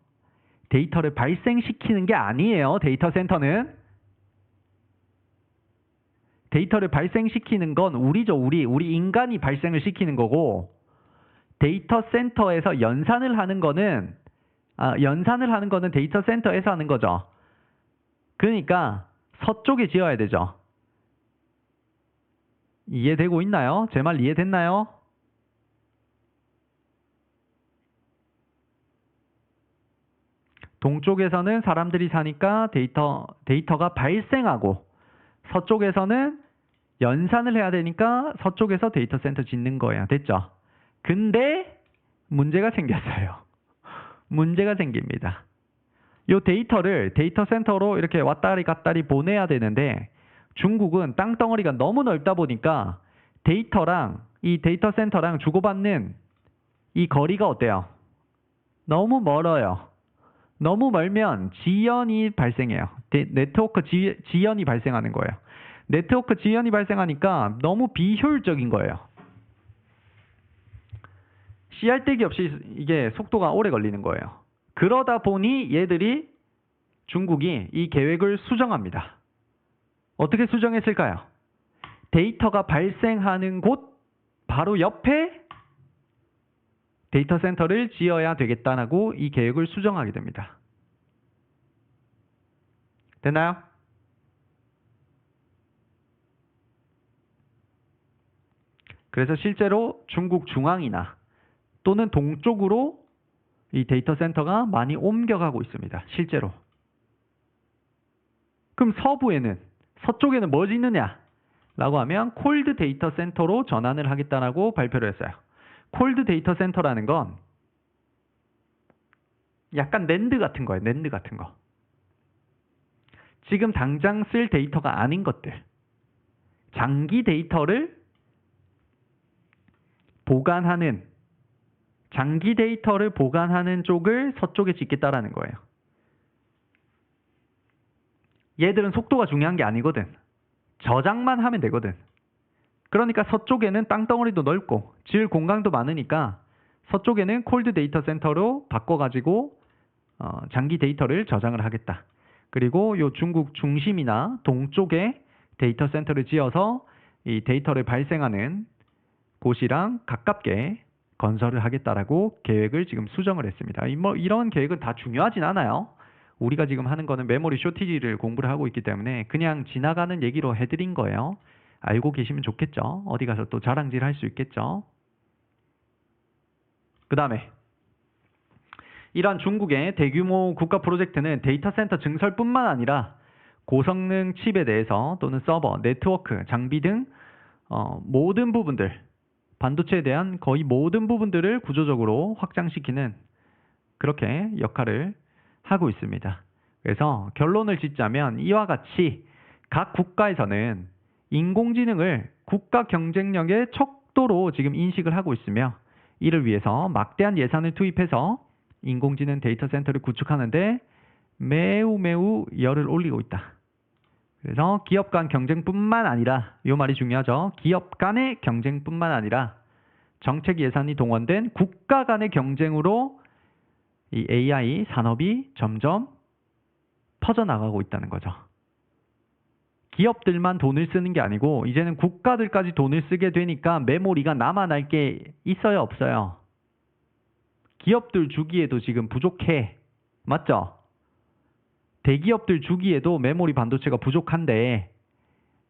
데이터를 발생시키는 게 아니에요. 데이터 센터는. 데이터를 발생시키는 건 우리죠. 우리 인간이 발생을 시키는 거고, 데이터 센터에서 연산을 하는 거는 데이터 센터에서 하는 거죠. 그러니까 서쪽에 지어야 되죠. 이해되고 있나요? 제 말 이해됐나요? 동쪽에서는 사람들이 사니까 데이터가 발생하고, 서쪽에서는 연산을 해야 되니까 서쪽에서 데이터 센터 짓는 거예요. 됐죠? 근데 문제가 생겼어요. 문제가 생깁니다. 이 데이터를 데이터 센터로 이렇게 왔다리 갔다리 보내야 되는데, 중국은 땅덩어리가 너무 넓다 보니까 데이터랑 이 데이터 센터랑 주고받는 이 거리가 어때요? 너무 멀어요. 너무 멀면 지연이 발생해요. 네트워크 지연이 발생하는 거예요. 네트워크 지연이 발생하니까 너무 비효율적인 거예요. 씨알데기 없이 이게 속도가 오래 걸리는 거예요. 그러다 보니 중국이 이 계획을 수정합니다. 어떻게 수정했을까요? 데이터가 발생하는 곳 바로 옆에 데이터 센터를 지어야 되겠다고 이 계획을 수정하게 됩니다. 됐나요? 그래서 실제로 중국 중앙이나 또는 동쪽으로 이 데이터 센터가 많이 옮겨가고 있습니다. 실제로. 그럼 서쪽에는 뭐 짓느냐? 라고 하면 콜드 데이터 센터로 전환을 하겠다라고 발표를 했어요. 콜드 데이터 센터라는 건 약간 낸드 같은 거예요. 낸드 같은 거. 지금 당장 쓸 데이터가 아닌 것들. 장기 데이터를 보관하는 쪽을 서쪽에 짓겠다라는 거예요. 얘들은 속도가 중요한 게 아니거든. 저장만 하면 되거든. 그러니까 서쪽에는 땅덩어리도 넓고 지을 공간도 많으니까 서쪽에는 콜드 데이터 센터로 바꿔가지고 장기 데이터를 저장을 하겠다. 그리고 요 중국 중심이나 동쪽에 데이터 센터를 지어서 이 데이터를 발생하는 곳이랑 가깝게 건설을 하겠다라고 계획을 지금 수정을 했습니다. 이런 계획은 다 중요하진 않아요. 우리가 지금 하는 거는 메모리 쇼티지를 공부를 하고 있기 때문에 그냥 지나가는 얘기로 해드린 거예요. 알고 계시면 좋겠죠. 어디 가서 또 자랑질 할 수 있겠죠. 그 다음에 이러한 중국의 대규모 국가 프로젝트는 데이터 센터 증설뿐만 아니라 고성능 칩에 대해서 또는 서버, 네트워크, 장비 등 모든 부분들, 반도체에 대한 거의 모든 부분들을 구조적으로 확장시키는 그렇게 역할을 하고 있습니다. 그래서 결론을 짓자면 이와 같이 각 국가에서는 인공지능을 국가 경쟁력의 척도로 지금 인식을 하고 있으며 이를 위해서 막대한 예산을 투입해서 인공지능 데이터 센터를 구축하는데 매우 열을 올리고 있다. 그래서 기업 간 경쟁뿐만 아니라 이 말이 중요하죠. 기업 간의 경쟁뿐만 아니라 정책 예산이 동원된 국가 간의 경쟁으로 이 AI 산업이 점점 퍼져나가고 있다는 거죠. 기업들만 돈을 쓰는 게 아니고 이제는 국가들까지 돈을 쓰게 되니까 메모리가 남아날 게 있어요, 없어요? 기업들 주기에도 지금 부족해. 맞죠? 대기업들 주기에도 메모리 반도체가 부족한데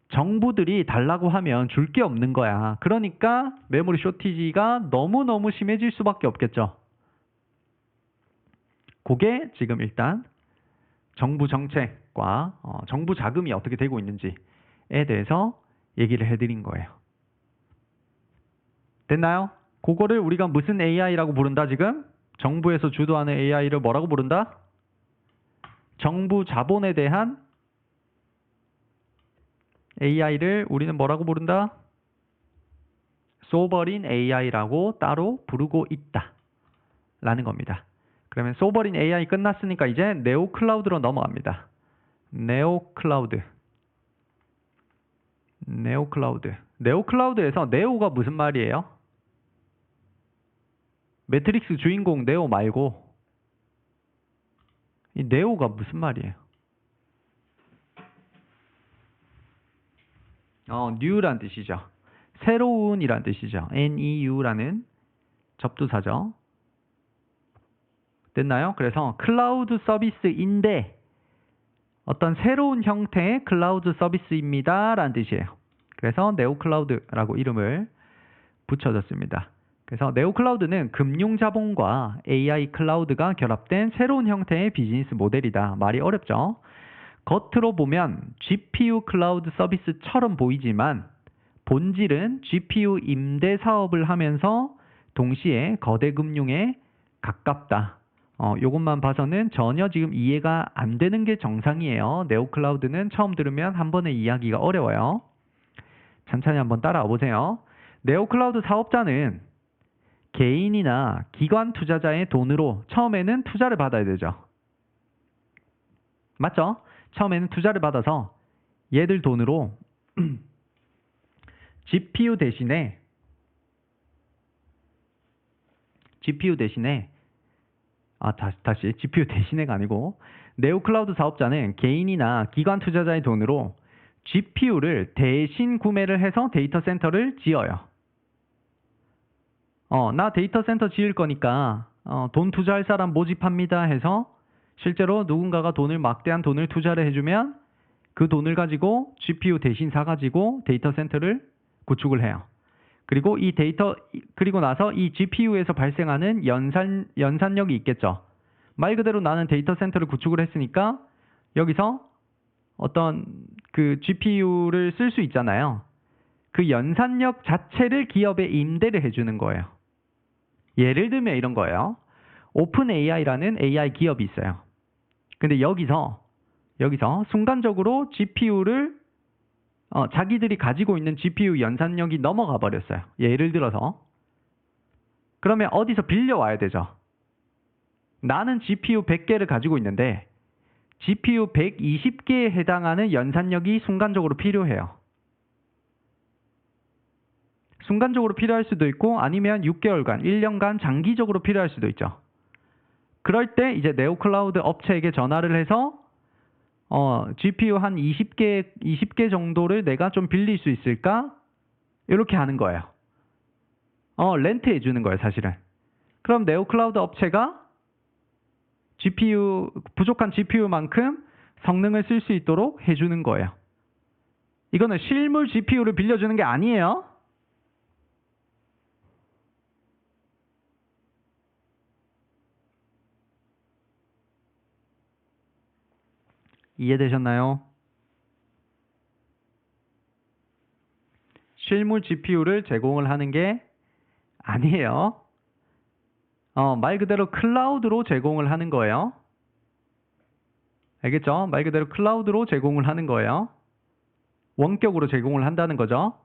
정부들이 달라고 하면 줄 게 없는 거야. 그러니까 메모리 쇼티지가 너무너무 심해질 수밖에 없겠죠. 그게 지금 일단 정부 정책과 정부 자금이 어떻게 되고 있는지에 대해서 얘기를 해드린 거예요. 됐나요? 그거를 우리가 무슨 AI라고 부른다 지금? 정부에서 주도하는 AI를 뭐라고 부른다? 정부 자본에 대한 AI를 우리는 뭐라고 부른다? 소버린 AI라고 따로 부르고 있다 라는 겁니다. 그러면 소버린 AI 끝났으니까 이제 네오 클라우드로 넘어갑니다. 네오 클라우드. 네오 클라우드. 네오 클라우드에서 네오가 무슨 말이에요? 매트릭스 주인공 네오 말고 이 네오가 무슨 말이에요? new란 뜻이죠. 새로운이란 뜻이죠. NEU라는 접두사죠. 됐나요? 그래서 클라우드 서비스인데 어떤 새로운 형태의 클라우드 서비스입니다 라는 뜻이에요. 그래서 네오 클라우드라고 이름을 붙여졌습니다. 그래서 네오 클라우드는 금융 자본과 AI 클라우드가 결합된 새로운 형태의 비즈니스 모델이다. 말이 어렵죠? 겉으로 보면 GPU 클라우드 서비스처럼 보이지만 본질은 GPU 임대 사업을 하면서 동시에 거대 금융에 가깝다. 요것만 봐서는 전혀 지금 이해가 안 되는 게 정상이에요. 네오 클라우드는 처음 들으면 한 번에 이해하기가 어려워요. 천천히 한번 따라와 보세요. 네오 클라우드 사업자는 개인이나 기관 투자자의 돈으로 처음에는 투자를 받아야 되죠. 맞죠? 처음에는 투자를 받아서 얘들 돈으로 GPU 대신에 다시 GPU 대신에가 아니고 네오 클라우드 사업자는 개인이나 기관 투자자의 돈으로 GPU를 대신 구매를 해서 데이터 센터를 지어요. 나 데이터 센터 지을 거니까 돈 투자할 사람 모집합니다 해서 실제로 누군가가 막대한 돈을 투자를 해주면 그 돈을 가지고 GPU 대신 사가지고 데이터 센터를 구축을 해요. 그리고 그리고 나서 이 GPU에서 발생하는 연산력이 있겠죠. 말 그대로 나는 데이터 센터를 구축을 했으니까 여기서 어떤 그 GPU를 쓸 수 있잖아요. 그 연산력 자체를 기업에 임대를 해주는 거예요. 예를 들면 이런 거예요. 오픈 AI라는 AI 기업이 있어요. 근데 여기서 순간적으로 GPU를 자기들이 가지고 있는 GPU 연산력이 넘어가 버렸어요. 예를 들어서. 그러면 어디서 빌려와야 되죠. 나는 GPU 100개를 가지고 있는데 GPU 120개에 해당하는 연산력이 순간적으로 필요해요. 순간적으로 필요할 수도 있고 아니면 6개월간, 1년간 장기적으로 필요할 수도 있죠. 그럴 때 이제 네오 클라우드 업체에게 전화를 해서 GPU 한 20개 정도를 내가 좀 빌릴 수 있을까? 이렇게 하는 거예요. 렌트해 주는 거예요, 사실은. 그럼 네오 클라우드 업체가 부족한 GPU만큼 성능을 쓸 수 있도록 해주는 거예요. 이거는 실물 GPU를 빌려주는 게 아니에요. 이해되셨나요? 실물 GPU를 제공을 하는 게 아니에요. 말 그대로 클라우드로 제공을 하는 거예요. 알겠죠? 말 그대로 클라우드로 제공을 하는 거예요. 원격으로 제공을 한다는 거죠.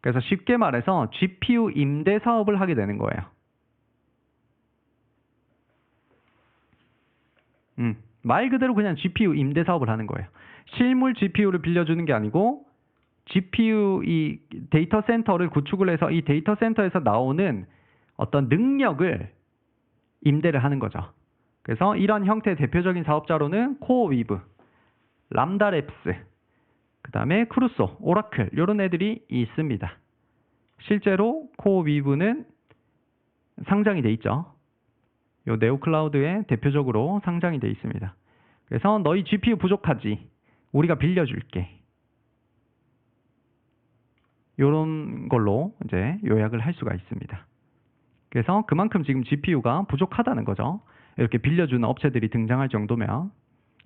그래서 쉽게 말해서 GPU 임대 사업을 하게 되는 거예요. 말 그대로 그냥 GPU 임대 사업을 하는 거예요. 실물 GPU를 빌려주는 게 아니고 GPU 이 데이터 센터를 구축을 해서 이 데이터 센터에서 나오는 어떤 능력을 임대를 하는 거죠. 그래서 이런 형태의 대표적인 사업자로는 코어위브, 람다랩스, 그 다음에 크루소, 오라클 이런 애들이 있습니다. 실제로 코어위브는 상장이 돼 있죠. 요 네오클라우드에 대표적으로 상장이 돼 있습니다. 그래서 너희 GPU 부족하지? 우리가 빌려줄게. 이런 걸로 이제 요약을 할 수가 있습니다. 그래서 그만큼 지금 GPU가 부족하다는 거죠. 이렇게 빌려주는 업체들이 등장할 정도면.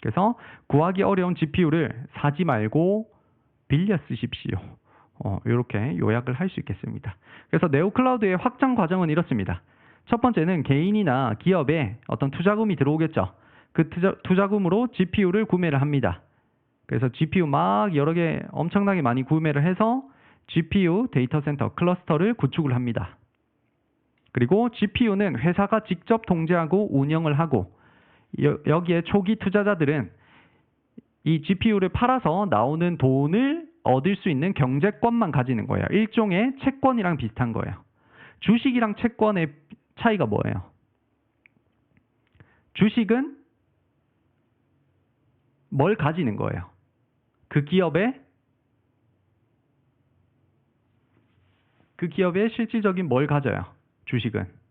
그래서 구하기 어려운 GPU를 사지 말고 빌려 쓰십시오. 이렇게 요약을 할 수 있겠습니다. 그래서 네오클라우드의 확장 과정은 이렇습니다. 첫 번째는 개인이나 기업에 어떤 투자금이 들어오겠죠. 그 투자금으로 GPU를 구매를 합니다. 그래서 GPU 막 여러 개 엄청나게 많이 구매를 해서 GPU 데이터 센터 클러스터를 구축을 합니다. 그리고 GPU는 회사가 직접 통제하고 운영을 하고 여기에 초기 투자자들은 이 GPU를 팔아서 나오는 돈을 얻을 수 있는 경제권만 가지는 거예요. 일종의 채권이랑 비슷한 거예요. 주식이랑 채권의 차이가 뭐예요? 주식은 뭘 가지는 거예요? 그 기업의 실질적인 뭘 가져요? 주식은.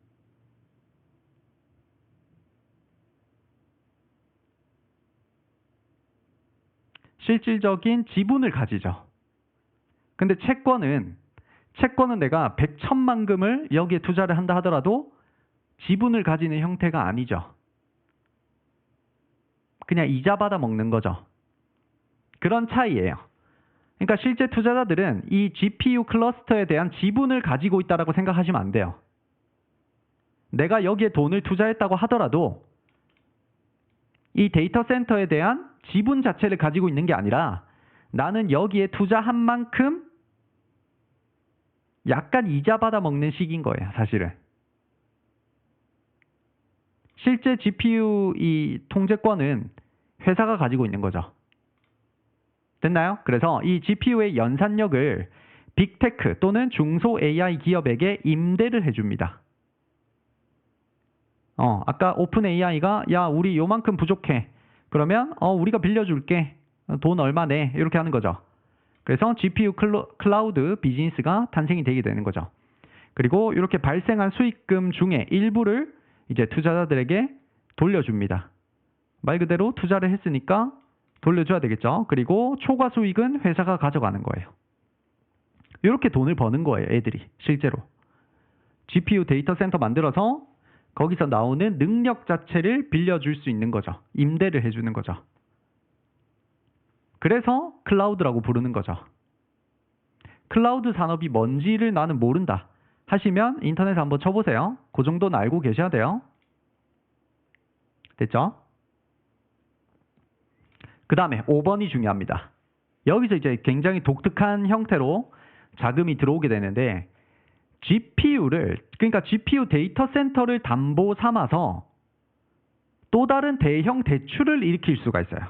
실질적인 지분을 가지죠. 근데 채권은 내가 100,000만금을 여기에 투자를 한다 하더라도 지분을 가지는 형태가 아니죠. 그냥 이자 받아 먹는 거죠. 그런 차이예요. 그러니까 실제 투자자들은 이 GPU 클러스터에 대한 지분을 가지고 있다라고 생각하시면 안 돼요. 내가 여기에 돈을 투자했다고 하더라도 이 데이터 센터에 대한 지분 자체를 가지고 있는 게 아니라 나는 여기에 투자한 만큼 약간 이자 받아 먹는 식인 거예요, 사실은. 실제 GPU 이 통제권은 회사가 가지고 있는 거죠. 됐나요? 그래서 이 GPU의 연산력을 빅테크 또는 중소 AI 기업에게 임대를 해줍니다. 아까 오픈 AI가 야, 우리 요만큼 부족해. 그러면 우리가 빌려줄게. 돈 얼마 내? 이렇게 하는 거죠. 그래서 GPU 클라우드 비즈니스가 탄생이 되게 되는 거죠. 그리고 이렇게 발생한 수익금 중에 일부를 이제 투자자들에게 돌려줍니다. 말 그대로 투자를 했으니까 돌려줘야 되겠죠. 그리고 초과 수익은 회사가 가져가는 거예요. 이렇게 돈을 버는 거예요, 애들이 실제로. GPU 데이터 센터 만들어서 거기서 나오는 능력 자체를 빌려줄 수 있는 거죠. 임대를 해주는 거죠. 그래서 클라우드라고 부르는 거죠. 클라우드 산업이 뭔지를 나는 모른다 하시면 인터넷에 한번 쳐보세요. 그 정도는 알고 계셔야 돼요. 됐죠? 그 다음에 5번이 중요합니다. 여기서 이제 굉장히 독특한 형태로 자금이 들어오게 되는데 그러니까 GPU 데이터 센터를 담보 삼아서 또 다른 대형 대출을 일으킬 수가 있어요.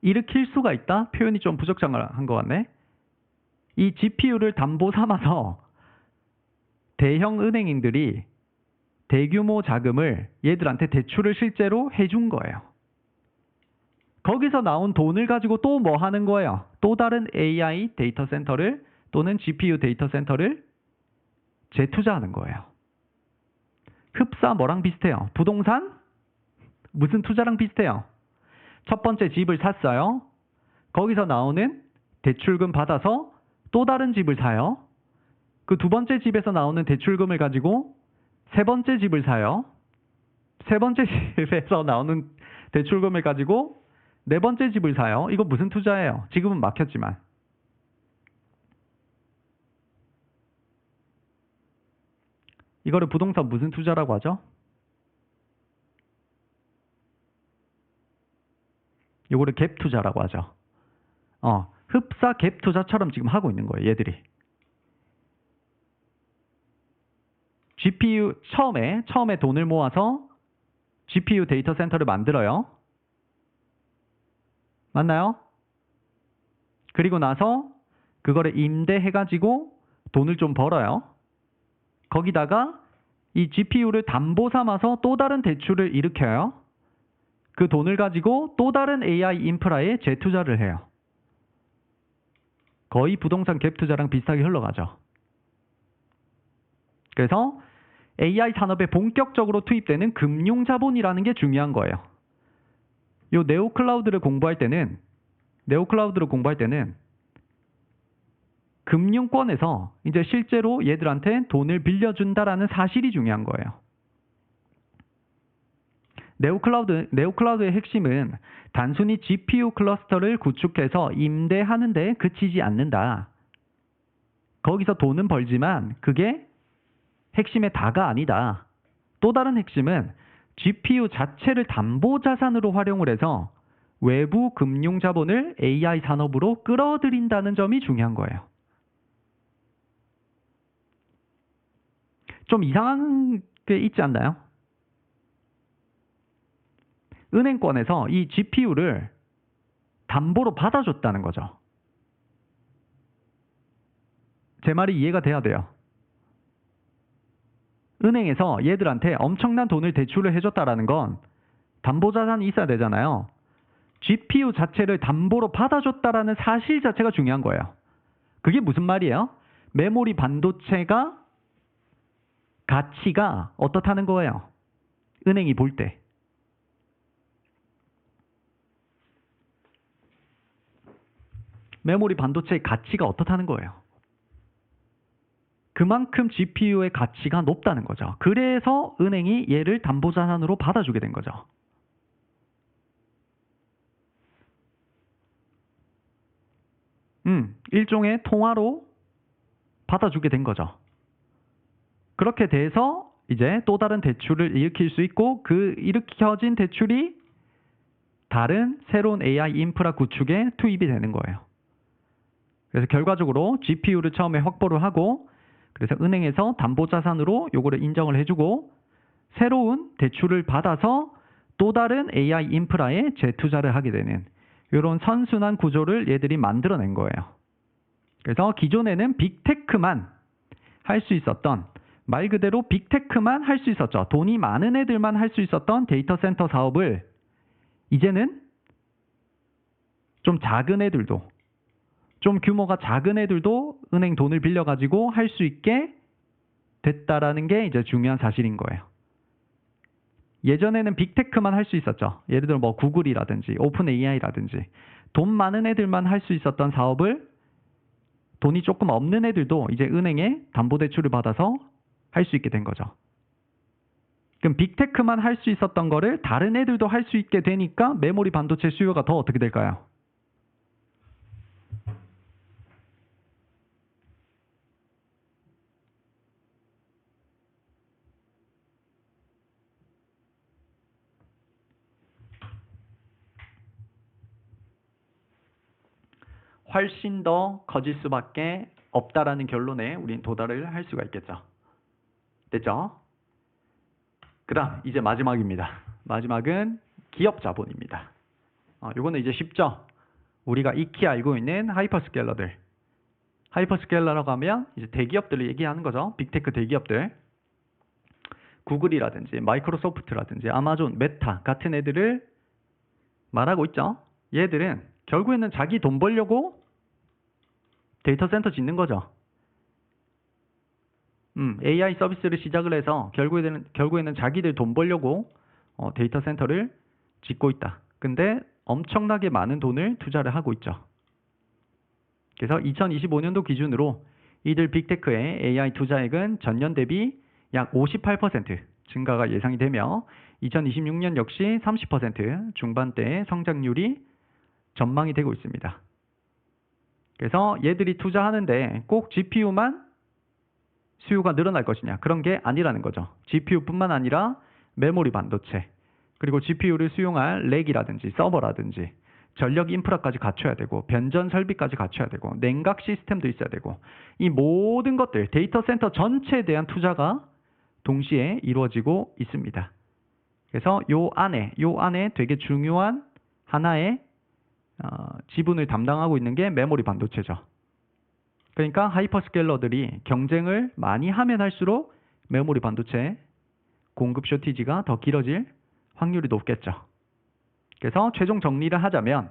일으킬 수가 있다? 표현이 좀 부적절한 것 같네. 이 GPU를 담보 삼아서 대형 은행인들이 대규모 자금을 얘들한테 대출을 실제로 해준 거예요. 거기서 나온 돈을 가지고 또 뭐 하는 거예요? 또 다른 AI 데이터 센터를 또는 GPU 데이터 센터를 재투자하는 거예요. 흡사 뭐랑 비슷해요? 부동산? 무슨 투자랑 비슷해요? 첫 번째 집을 샀어요. 거기서 나오는 대출금 받아서 또 다른 집을 사요. 그 두 번째 집에서 나오는 대출금을 가지고 세 번째 집을 사요. 세 번째 집에서 나오는 대출금을 가지고 네 번째 집을 사요. 이거 무슨 투자예요? 지금은 막혔지만. 이거를 부동산 무슨 투자라고 하죠? 이거를 갭 투자라고 하죠. 흡사 갭 투자처럼 지금 하고 있는 거예요, 얘들이. GPU 처음에 돈을 모아서 GPU 데이터 센터를 만들어요. 맞나요? 그리고 나서 그거를 임대해가지고 돈을 좀 벌어요. 거기다가 이 GPU를 담보 삼아서 또 다른 대출을 일으켜요. 그 돈을 가지고 또 다른 AI 인프라에 재투자를 해요. 거의 부동산 갭 투자랑 비슷하게 흘러가죠. 그래서 AI 산업에 본격적으로 투입되는 금융 자본이라는 게 중요한 거예요. 요 네오클라우드를 공부할 때는 금융권에서 이제 실제로 얘들한테 돈을 빌려준다라는 사실이 중요한 거예요. 네오클라우드의 핵심은 단순히 GPU 클러스터를 구축해서 임대하는 데 그치지 않는다. 거기서 돈은 벌지만 그게 핵심의 다가 아니다. 또 다른 핵심은 GPU 자체를 담보 자산으로 활용을 해서 외부 금융 자본을 AI 산업으로 끌어들인다는 점이 중요한 거예요. 좀 이상한 게 있지 않나요? 은행권에서 이 GPU를 담보로 받아줬다는 거죠. 제 말이 이해가 돼야 돼요. 은행에서 얘들한테 엄청난 돈을 대출을 해줬다라는 건 담보자산이 있어야 되잖아요. GPU 자체를 담보로 받아줬다라는 사실 자체가 중요한 거예요. 그게 무슨 말이에요? 메모리 반도체가 가치가 어떻다는 거예요? 은행이 볼 때. 메모리 반도체의 가치가 어떻다는 거예요? 그만큼 GPU의 가치가 높다는 거죠. 그래서 은행이 얘를 담보자산으로 받아주게 된 거죠. 일종의 통화로 받아주게 된 거죠. 그렇게 돼서 이제 또 다른 대출을 일으킬 수 있고 그 일으켜진 대출이 다른 새로운 AI 인프라 구축에 투입이 되는 거예요. 그래서 결과적으로 GPU를 처음에 확보를 하고 그래서 은행에서 담보자산으로 요거를 인정을 해주고 새로운 대출을 받아서 또 다른 AI 인프라에 재투자를 하게 되는 이런 선순환 구조를 얘들이 만들어낸 거예요. 그래서 기존에는 빅테크만 할 수 있었던 말 그대로 빅테크만 할 수 있었죠. 돈이 많은 애들만 할 수 있었던 데이터 센터 사업을 이제는 좀 작은 애들도 좀 규모가 작은 애들도 은행 돈을 빌려가지고 할 수 있게 됐다라는 게 이제 중요한 사실인 거예요. 예전에는 빅테크만 할 수 있었죠. 예를 들어 뭐 구글이라든지 오픈 AI라든지 돈 많은 애들만 할 수 있었던 사업을 돈이 조금 없는 애들도 이제 은행에 담보대출을 받아서 할 수 있게 된 거죠. 그럼 빅테크만 할 수 있었던 거를 다른 애들도 할 수 있게 되니까 메모리 반도체 수요가 더 어떻게 될까요? 훨씬 더 커질 수밖에 없다라는 결론에 우린 도달을 할 수가 있겠죠. 됐죠? 그다음 이제 마지막입니다. 마지막은 기업 자본입니다. 요거는 이제 쉽죠? 우리가 익히 알고 있는 하이퍼스케일러들. 하이퍼스케일러라고 하면 이제 대기업들을 얘기하는 거죠. 빅테크 대기업들. 구글이라든지 마이크로소프트라든지 아마존, 메타 같은 애들을 말하고 있죠. 얘들은 결국에는 자기 돈 벌려고 데이터 센터 짓는 거죠. AI 서비스를 시작을 해서 결국에는 자기들 돈 벌려고 데이터 센터를 짓고 있다. 근데 엄청나게 많은 돈을 투자를 하고 있죠. 그래서 2025년도 기준으로 이들 빅테크의 AI 투자액은 전년 대비 약 58% 증가가 예상이 되며 2026년 역시 30% 중반대의 성장률이 전망이 되고 있습니다. 그래서 얘들이 투자하는데 꼭 GPU만 수요가 늘어날 것이냐 그런 게 아니라는 거죠. GPU뿐만 아니라 메모리 반도체 그리고 GPU를 수용할 렉이라든지 서버라든지 전력 인프라까지 갖춰야 되고 변전 설비까지 갖춰야 되고 냉각 시스템도 있어야 되고 이 모든 것들 데이터 센터 전체에 대한 투자가 동시에 이루어지고 있습니다. 그래서 요 안에 되게 중요한 하나의 지분을 담당하고 있는 게 메모리 반도체죠. 그러니까 하이퍼스케일러들이 경쟁을 많이 하면 할수록 메모리 반도체 공급 쇼티지가 더 길어질 확률이 높겠죠. 그래서 최종 정리를 하자면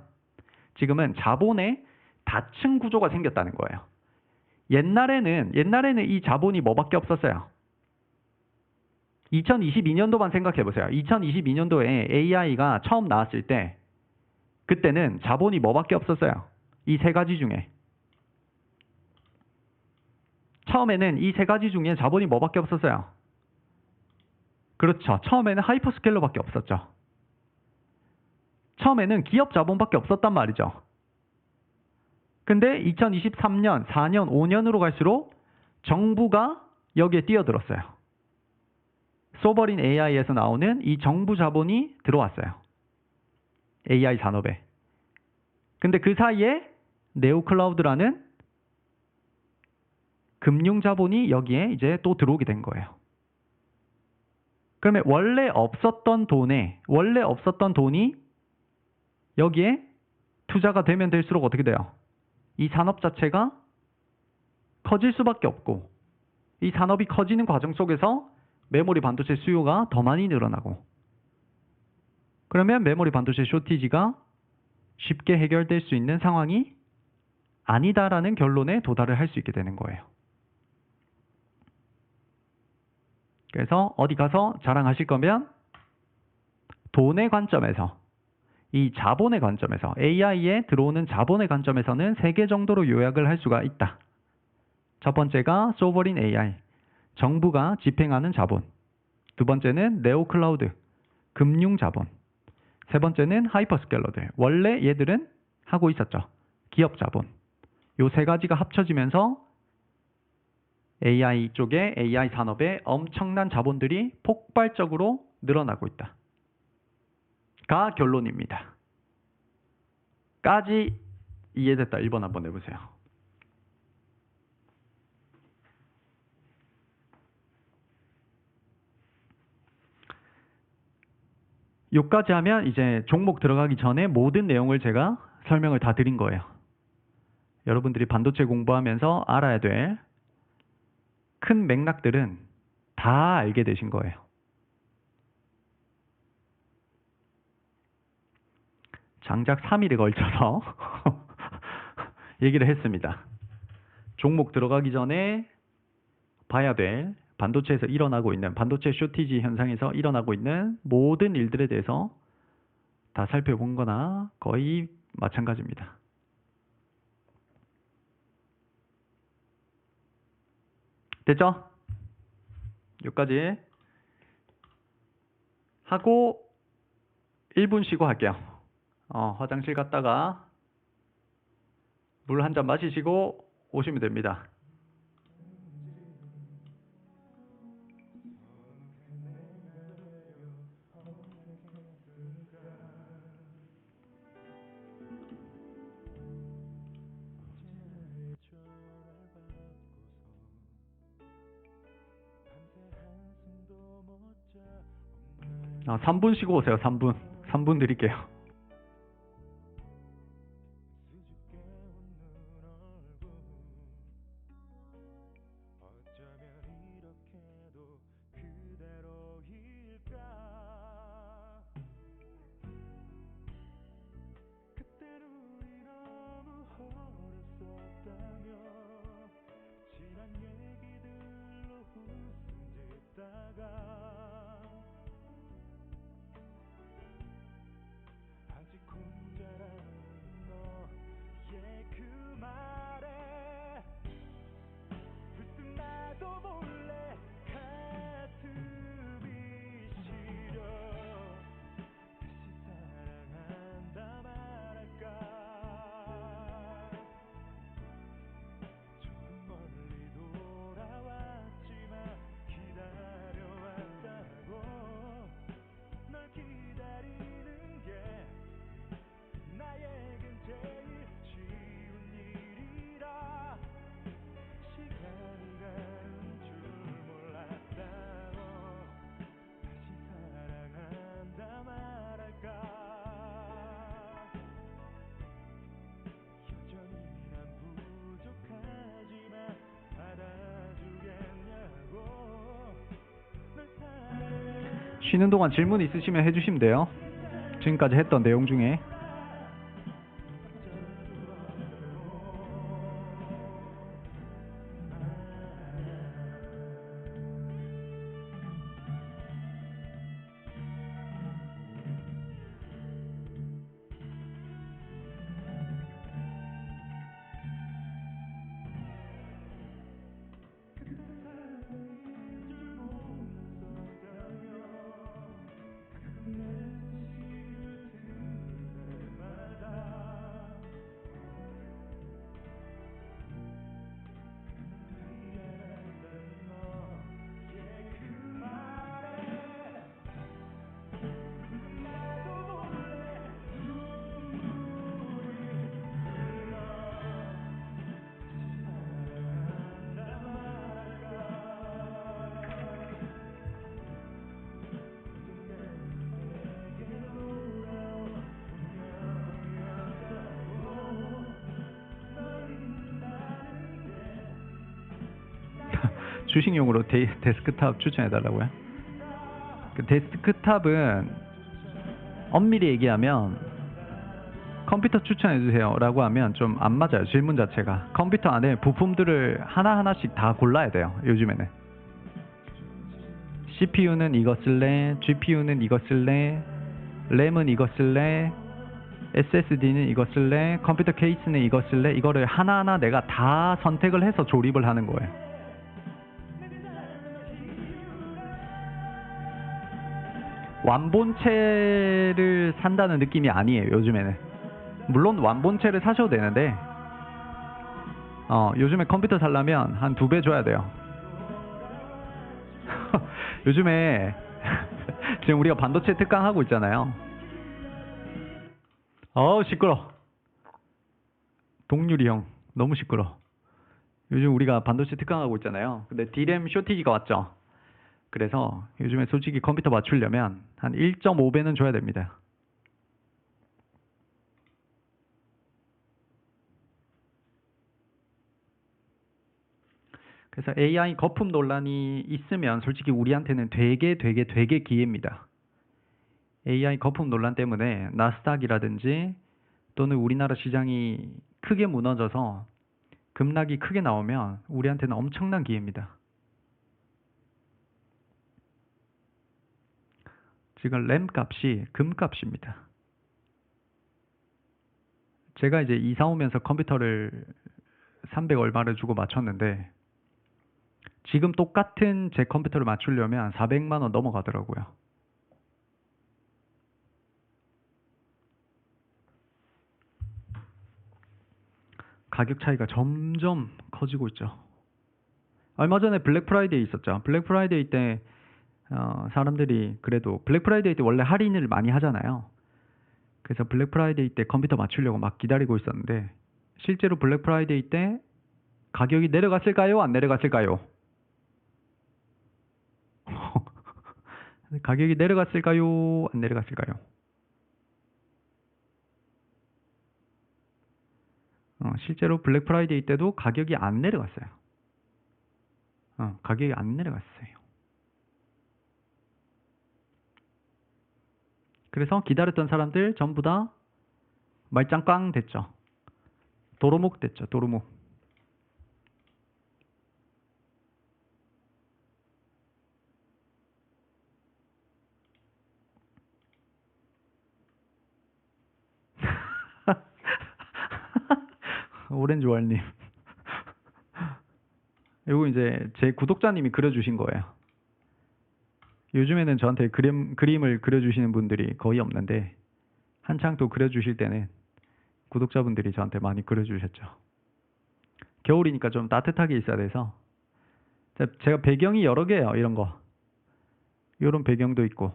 지금은 자본의 다층 구조가 생겼다는 거예요. 옛날에는 이 자본이 뭐밖에 없었어요. 2022년도만 생각해 보세요. 2022년도에 AI가 처음 나왔을 때 그때는 자본이 뭐밖에 없었어요. 이 세 가지 중에. 처음에는 이 세 가지 중에 자본이 뭐밖에 없었어요. 그렇죠. 처음에는 하이퍼스케일러밖에 없었죠. 처음에는 기업 자본밖에 없었단 말이죠. 근데 2023년, 4년, 5년으로 갈수록 정부가 여기에 뛰어들었어요. 소버린 AI에서 나오는 이 정부 자본이 들어왔어요. AI 산업에. 근데 그 사이에 네오클라우드라는 금융 자본이 여기에 이제 또 들어오게 된 거예요. 그러면 원래 없었던 돈이 여기에 투자가 되면 될수록 어떻게 돼요? 이 산업 자체가 커질 수밖에 없고, 이 산업이 커지는 과정 속에서 메모리 반도체 수요가 더 많이 늘어나고, 그러면 메모리 반도체 쇼티지가 쉽게 해결될 수 있는 상황이 아니다라는 결론에 도달을 할 수 있게 되는 거예요. 그래서 어디 가서 자랑하실 거면 돈의 관점에서, 이 자본의 관점에서, AI에 들어오는 자본의 관점에서는 3개 정도로 요약을 할 수가 있다. 첫 번째가 소버린 AI, 정부가 집행하는 자본. 두 번째는 네오클라우드, 금융 자본. 세 번째는 하이퍼스케일러들, 원래 얘들은 하고 있었죠. 기업 자본. 요 3가지가 합쳐지면서 AI 쪽에, AI 산업에 엄청난 자본들이 폭발적으로 늘어나고 있다. 가 결론입니다. 까지 이해됐다. 1번 한번 내보세요. 요까지 하면 이제 종목 들어가기 전에 모든 내용을 제가 설명을 다 드린 거예요. 여러분들이 반도체 공부하면서 알아야 될 큰 맥락들은 다 알게 되신 거예요. 장작 3일에 걸쳐서 얘기를 했습니다. 종목 들어가기 전에 봐야 될 반도체에서 일어나고 있는, 반도체 쇼티지 현상에서 일어나고 있는 모든 일들에 대해서 다 살펴본 거나 거의 마찬가지입니다. 됐죠? 여기까지 하고 1분 쉬고 할게요. 화장실 갔다가 물 한 잔 마시시고 오시면 됩니다. 한숨도 못 자. 3분 쉬고 오세요. 3분. 3분 드릴게요. 수줍게 웃는 얼굴 어쩌면 이렇게도 그대로일까. 그땐 우리 너무 어렸었다며 지난 얘기들로 웃음 짓다가 아직 혼자라는 너의 그 말에 불쑥 나도 몰래 가슴이 시려 다시 사랑한다 말할까. 조금 멀리 돌아왔지만 기다려왔다고. 널 기다리는 게 나에겐 제일 쉬운 일이라. 시간이 가는 줄 몰랐다고. 다시 사랑한다 말할까. 여전히 난 부족하지만 받아주겠냐고. 널 사랑해. 쉬는 동안 질문 있으시면 해주시면 돼요. 지금까지 했던 내용 중에. 주식용으로 데스크탑 추천해달라고요? 그 데스크탑은 엄밀히 얘기하면 컴퓨터 추천해주세요 라고 하면 좀 안 맞아요. 질문 자체가. 컴퓨터 안에 부품들을 하나하나씩 다 골라야 돼요. 요즘에는. CPU는 이거 쓸래, GPU는 이거 쓸래, 램은 이거 쓸래, SSD는 이거 쓸래, 컴퓨터 케이스는 이거 쓸래, 이거를 하나하나 내가 다 선택을 해서 조립을 하는 거예요. 완본체를 산다는 느낌이 아니에요. 요즘에는. 물론 완본체를 사셔도 되는데 요즘에 컴퓨터 살려면 한 2배 줘야 돼요. 요즘에 지금 우리가 반도체 특강하고 있잖아요. 시끄러. 동률이 형 너무 시끄러. 요즘 우리가 반도체 특강하고 있잖아요. 근데 D램 쇼티지가 왔죠. 그래서 요즘에 솔직히 컴퓨터 맞추려면 한 1.5배는 줘야 됩니다. 그래서 AI 거품 논란이 있으면 솔직히 우리한테는 되게 기회입니다. AI 거품 논란 때문에 나스닥이라든지 또는 우리나라 시장이 크게 무너져서 급락이 크게 나오면 우리한테는 엄청난 기회입니다. 지금 램 값이 금 값입니다. 제가 이제 이사 오면서 컴퓨터를 300 얼마를 주고 맞췄는데 지금 똑같은 제 컴퓨터를 맞추려면 400만 원 넘어가더라고요. 가격 차이가 점점 커지고 있죠. 얼마 전에 블랙 프라이데이 있었죠. 블랙 프라이데이 때 사람들이 그래도 블랙 프라이데이 때 원래 할인을 많이 하잖아요. 그래서 블랙 프라이데이 때 컴퓨터 맞추려고 막 기다리고 있었는데 실제로 블랙 프라이데이 때 가격이 내려갔을까요? 안 내려갔을까요? 가격이 내려갔을까요? 안 내려갔을까요? 실제로 블랙 프라이데이 때도 가격이 안 내려갔어요. 가격이 안 내려갔어요. 그래서 기다렸던 사람들 전부 다 말짱꽝 됐죠. 도루묵 됐죠. 도루묵. 오렌지 월님. 이거 이제 제 구독자님이 그려주신 거예요. 요즘에는 저한테 그림을 그려주시는 분들이 거의 없는데 한창 또 그려주실 때는 구독자분들이 저한테 많이 그려주셨죠. 겨울이니까 좀 따뜻하게 있어야 돼서 제가 배경이 여러 개예요. 이런 거. 이런 배경도 있고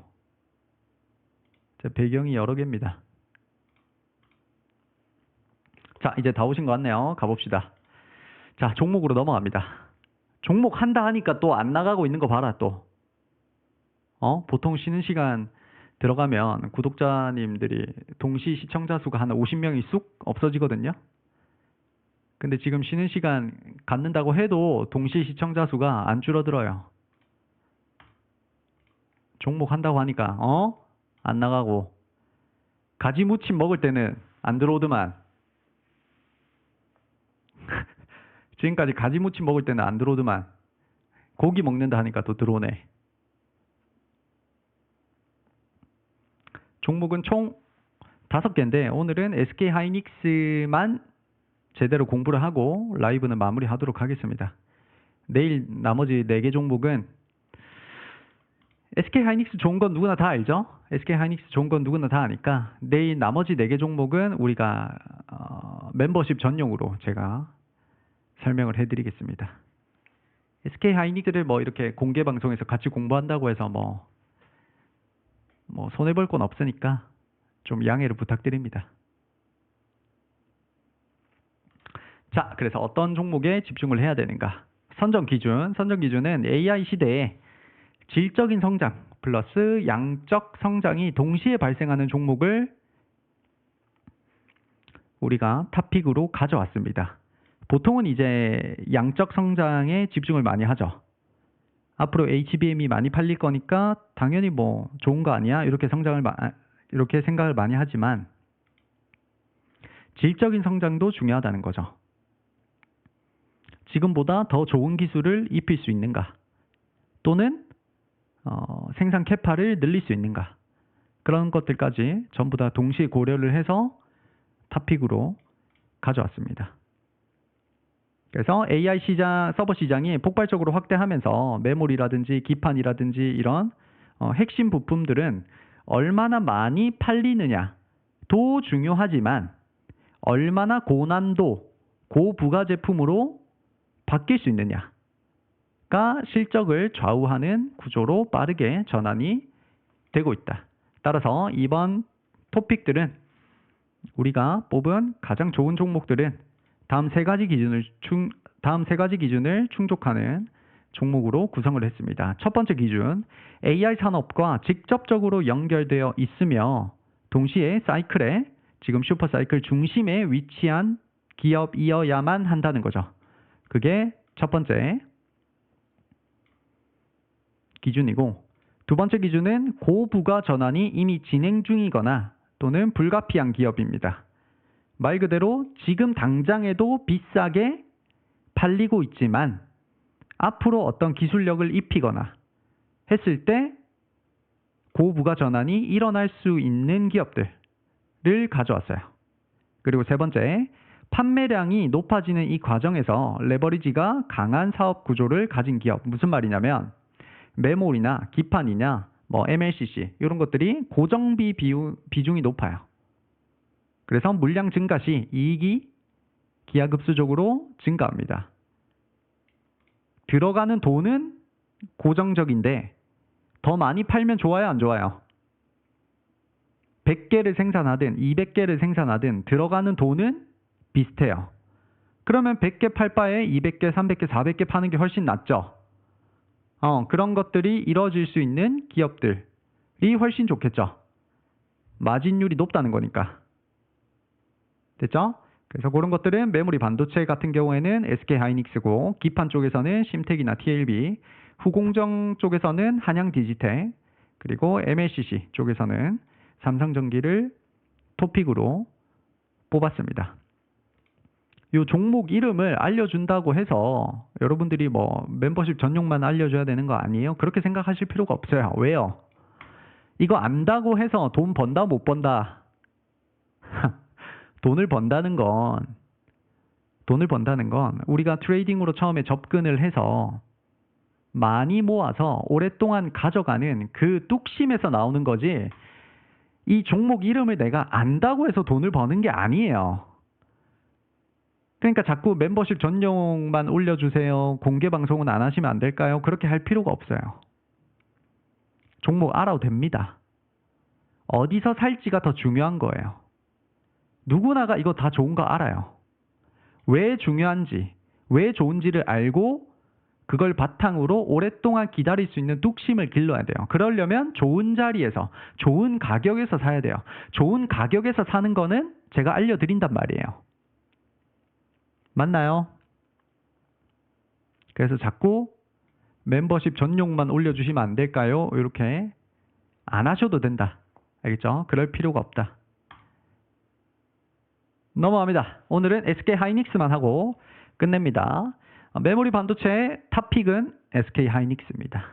제 배경이 여러 개입니다. 자, 이제 다 오신 것 같네요. 가봅시다. 자, 종목으로 넘어갑니다. 종목 한다 하니까 또 안 나가고 있는 거 봐라 또. 보통 쉬는 시간 들어가면 구독자님들이 동시 시청자 수가 한 50명이 쑥 없어지거든요. 근데 지금 쉬는 시간 갖는다고 해도 동시 시청자 수가 안 줄어들어요. 종목 한다고 하니까 안 나가고 가지 무침 먹을 때는 안 들어오더만. 지금까지 가지 무침 먹을 때는 안 들어오더만. 고기 먹는다 하니까 또 들어오네. 종목은 총 5개인데 오늘은 SK 하이닉스만 제대로 공부를 하고 라이브는 마무리하도록 하겠습니다. 내일 나머지 4개 종목은 SK 하이닉스 좋은 건 누구나 다 알죠? SK 하이닉스 좋은 건 누구나 다 아니까 내일 나머지 4개 종목은 우리가 멤버십 전용으로 제가 설명을 해드리겠습니다. SK 하이닉스를 뭐 이렇게 공개 방송에서 같이 공부한다고 해서 뭐 손해볼 건 없으니까 좀 양해를 부탁드립니다. 자, 그래서 어떤 종목에 집중을 해야 되는가? 선정 기준은 AI 시대에 질적인 성장 플러스 양적 성장이 동시에 발생하는 종목을 우리가 탑픽으로 가져왔습니다. 보통은 이제 양적 성장에 집중을 많이 하죠. 앞으로 HBM이 많이 팔릴 거니까 당연히 뭐 좋은 거 아니야? 이렇게 생각을 많이 하지만 질적인 성장도 중요하다는 거죠. 지금보다 더 좋은 기술을 입힐 수 있는가? 또는 생산 캐파를 늘릴 수 있는가? 그런 것들까지 전부 다 동시에 고려를 해서 탑픽으로 가져왔습니다. 그래서 AI 서버 시장이 폭발적으로 확대하면서 메모리라든지 기판이라든지 이런 핵심 부품들은 얼마나 많이 팔리느냐도 중요하지만 얼마나 고난도, 고부가 제품으로 바뀔 수 있느냐가 실적을 좌우하는 구조로 빠르게 전환이 되고 있다. 따라서 이번 토픽들은 우리가 뽑은 가장 좋은 종목들은 다음 세 가지 기준을 충족하는 종목으로 구성을 했습니다. 첫 번째 기준, AI 산업과 직접적으로 연결되어 있으며 동시에 사이클에 지금 슈퍼 사이클 중심에 위치한 기업이어야만 한다는 거죠. 그게 첫 번째 기준이고, 두 번째 기준은 고부가 전환이 이미 진행 중이거나 또는 불가피한 기업입니다. 말 그대로 지금 당장에도 비싸게 팔리고 있지만 앞으로 어떤 기술력을 입히거나 했을 때 고부가 전환이 일어날 수 있는 기업들을 가져왔어요. 그리고 세 번째, 판매량이 높아지는 이 과정에서 레버리지가 강한 사업 구조를 가진 기업. 무슨 말이냐면 메모리나 기판이냐 뭐 MLCC 이런 것들이 고정비 비중이 높아요. 그래서 물량 증가 시 이익이 기하급수적으로 증가합니다. 들어가는 돈은 고정적인데 더 많이 팔면 좋아요, 안 좋아요? 100개를 생산하든 200개를 생산하든 들어가는 돈은 비슷해요. 그러면 100개 팔 바에 200개, 300개, 400개 파는 게 훨씬 낫죠. 그런 것들이 이루어질 수 있는 기업들이 훨씬 좋겠죠. 마진율이 높다는 거니까. 됐죠? 그래서 그런 것들은 메모리 반도체 같은 경우에는 SK 하이닉스고, 기판 쪽에서는 심텍이나 TLB, 후공정 쪽에서는 한양 디지텍, 그리고 MLCC 쪽에서는 삼성전기를 토픽으로 뽑았습니다. 이 종목 이름을 알려준다고 해서 여러분들이 뭐 멤버십 전용만 알려줘야 되는 거 아니에요? 그렇게 생각하실 필요가 없어요. 왜요? 이거 안다고 해서 돈 번다 못 번다. 돈을 번다는 건 우리가 트레이딩으로 처음에 접근을 해서 많이 모아서 오랫동안 가져가는 그 뚝심에서 나오는 거지, 이 종목 이름을 내가 안다고 해서 돈을 버는 게 아니에요. 그러니까 자꾸 멤버십 전용만 올려주세요, 공개 방송은 안 하시면 안 될까요? 그렇게 할 필요가 없어요. 종목 알아도 됩니다. 어디서 살지가 더 중요한 거예요. 누구나가 이거 다 좋은 거 알아요. 왜 중요한지, 왜 좋은지를 알고 그걸 바탕으로 오랫동안 기다릴 수 있는 뚝심을 길러야 돼요. 그러려면 좋은 자리에서, 좋은 가격에서 사야 돼요. 좋은 가격에서 사는 거는 제가 알려드린단 말이에요. 맞나요? 그래서 자꾸 멤버십 전용만 올려주시면 안 될까요? 이렇게 안 하셔도 된다. 알겠죠? 그럴 필요가 없다. 넘어갑니다. 오늘은 SK 하이닉스만 하고 끝냅니다. 메모리 반도체 탑픽은 SK 하이닉스입니다.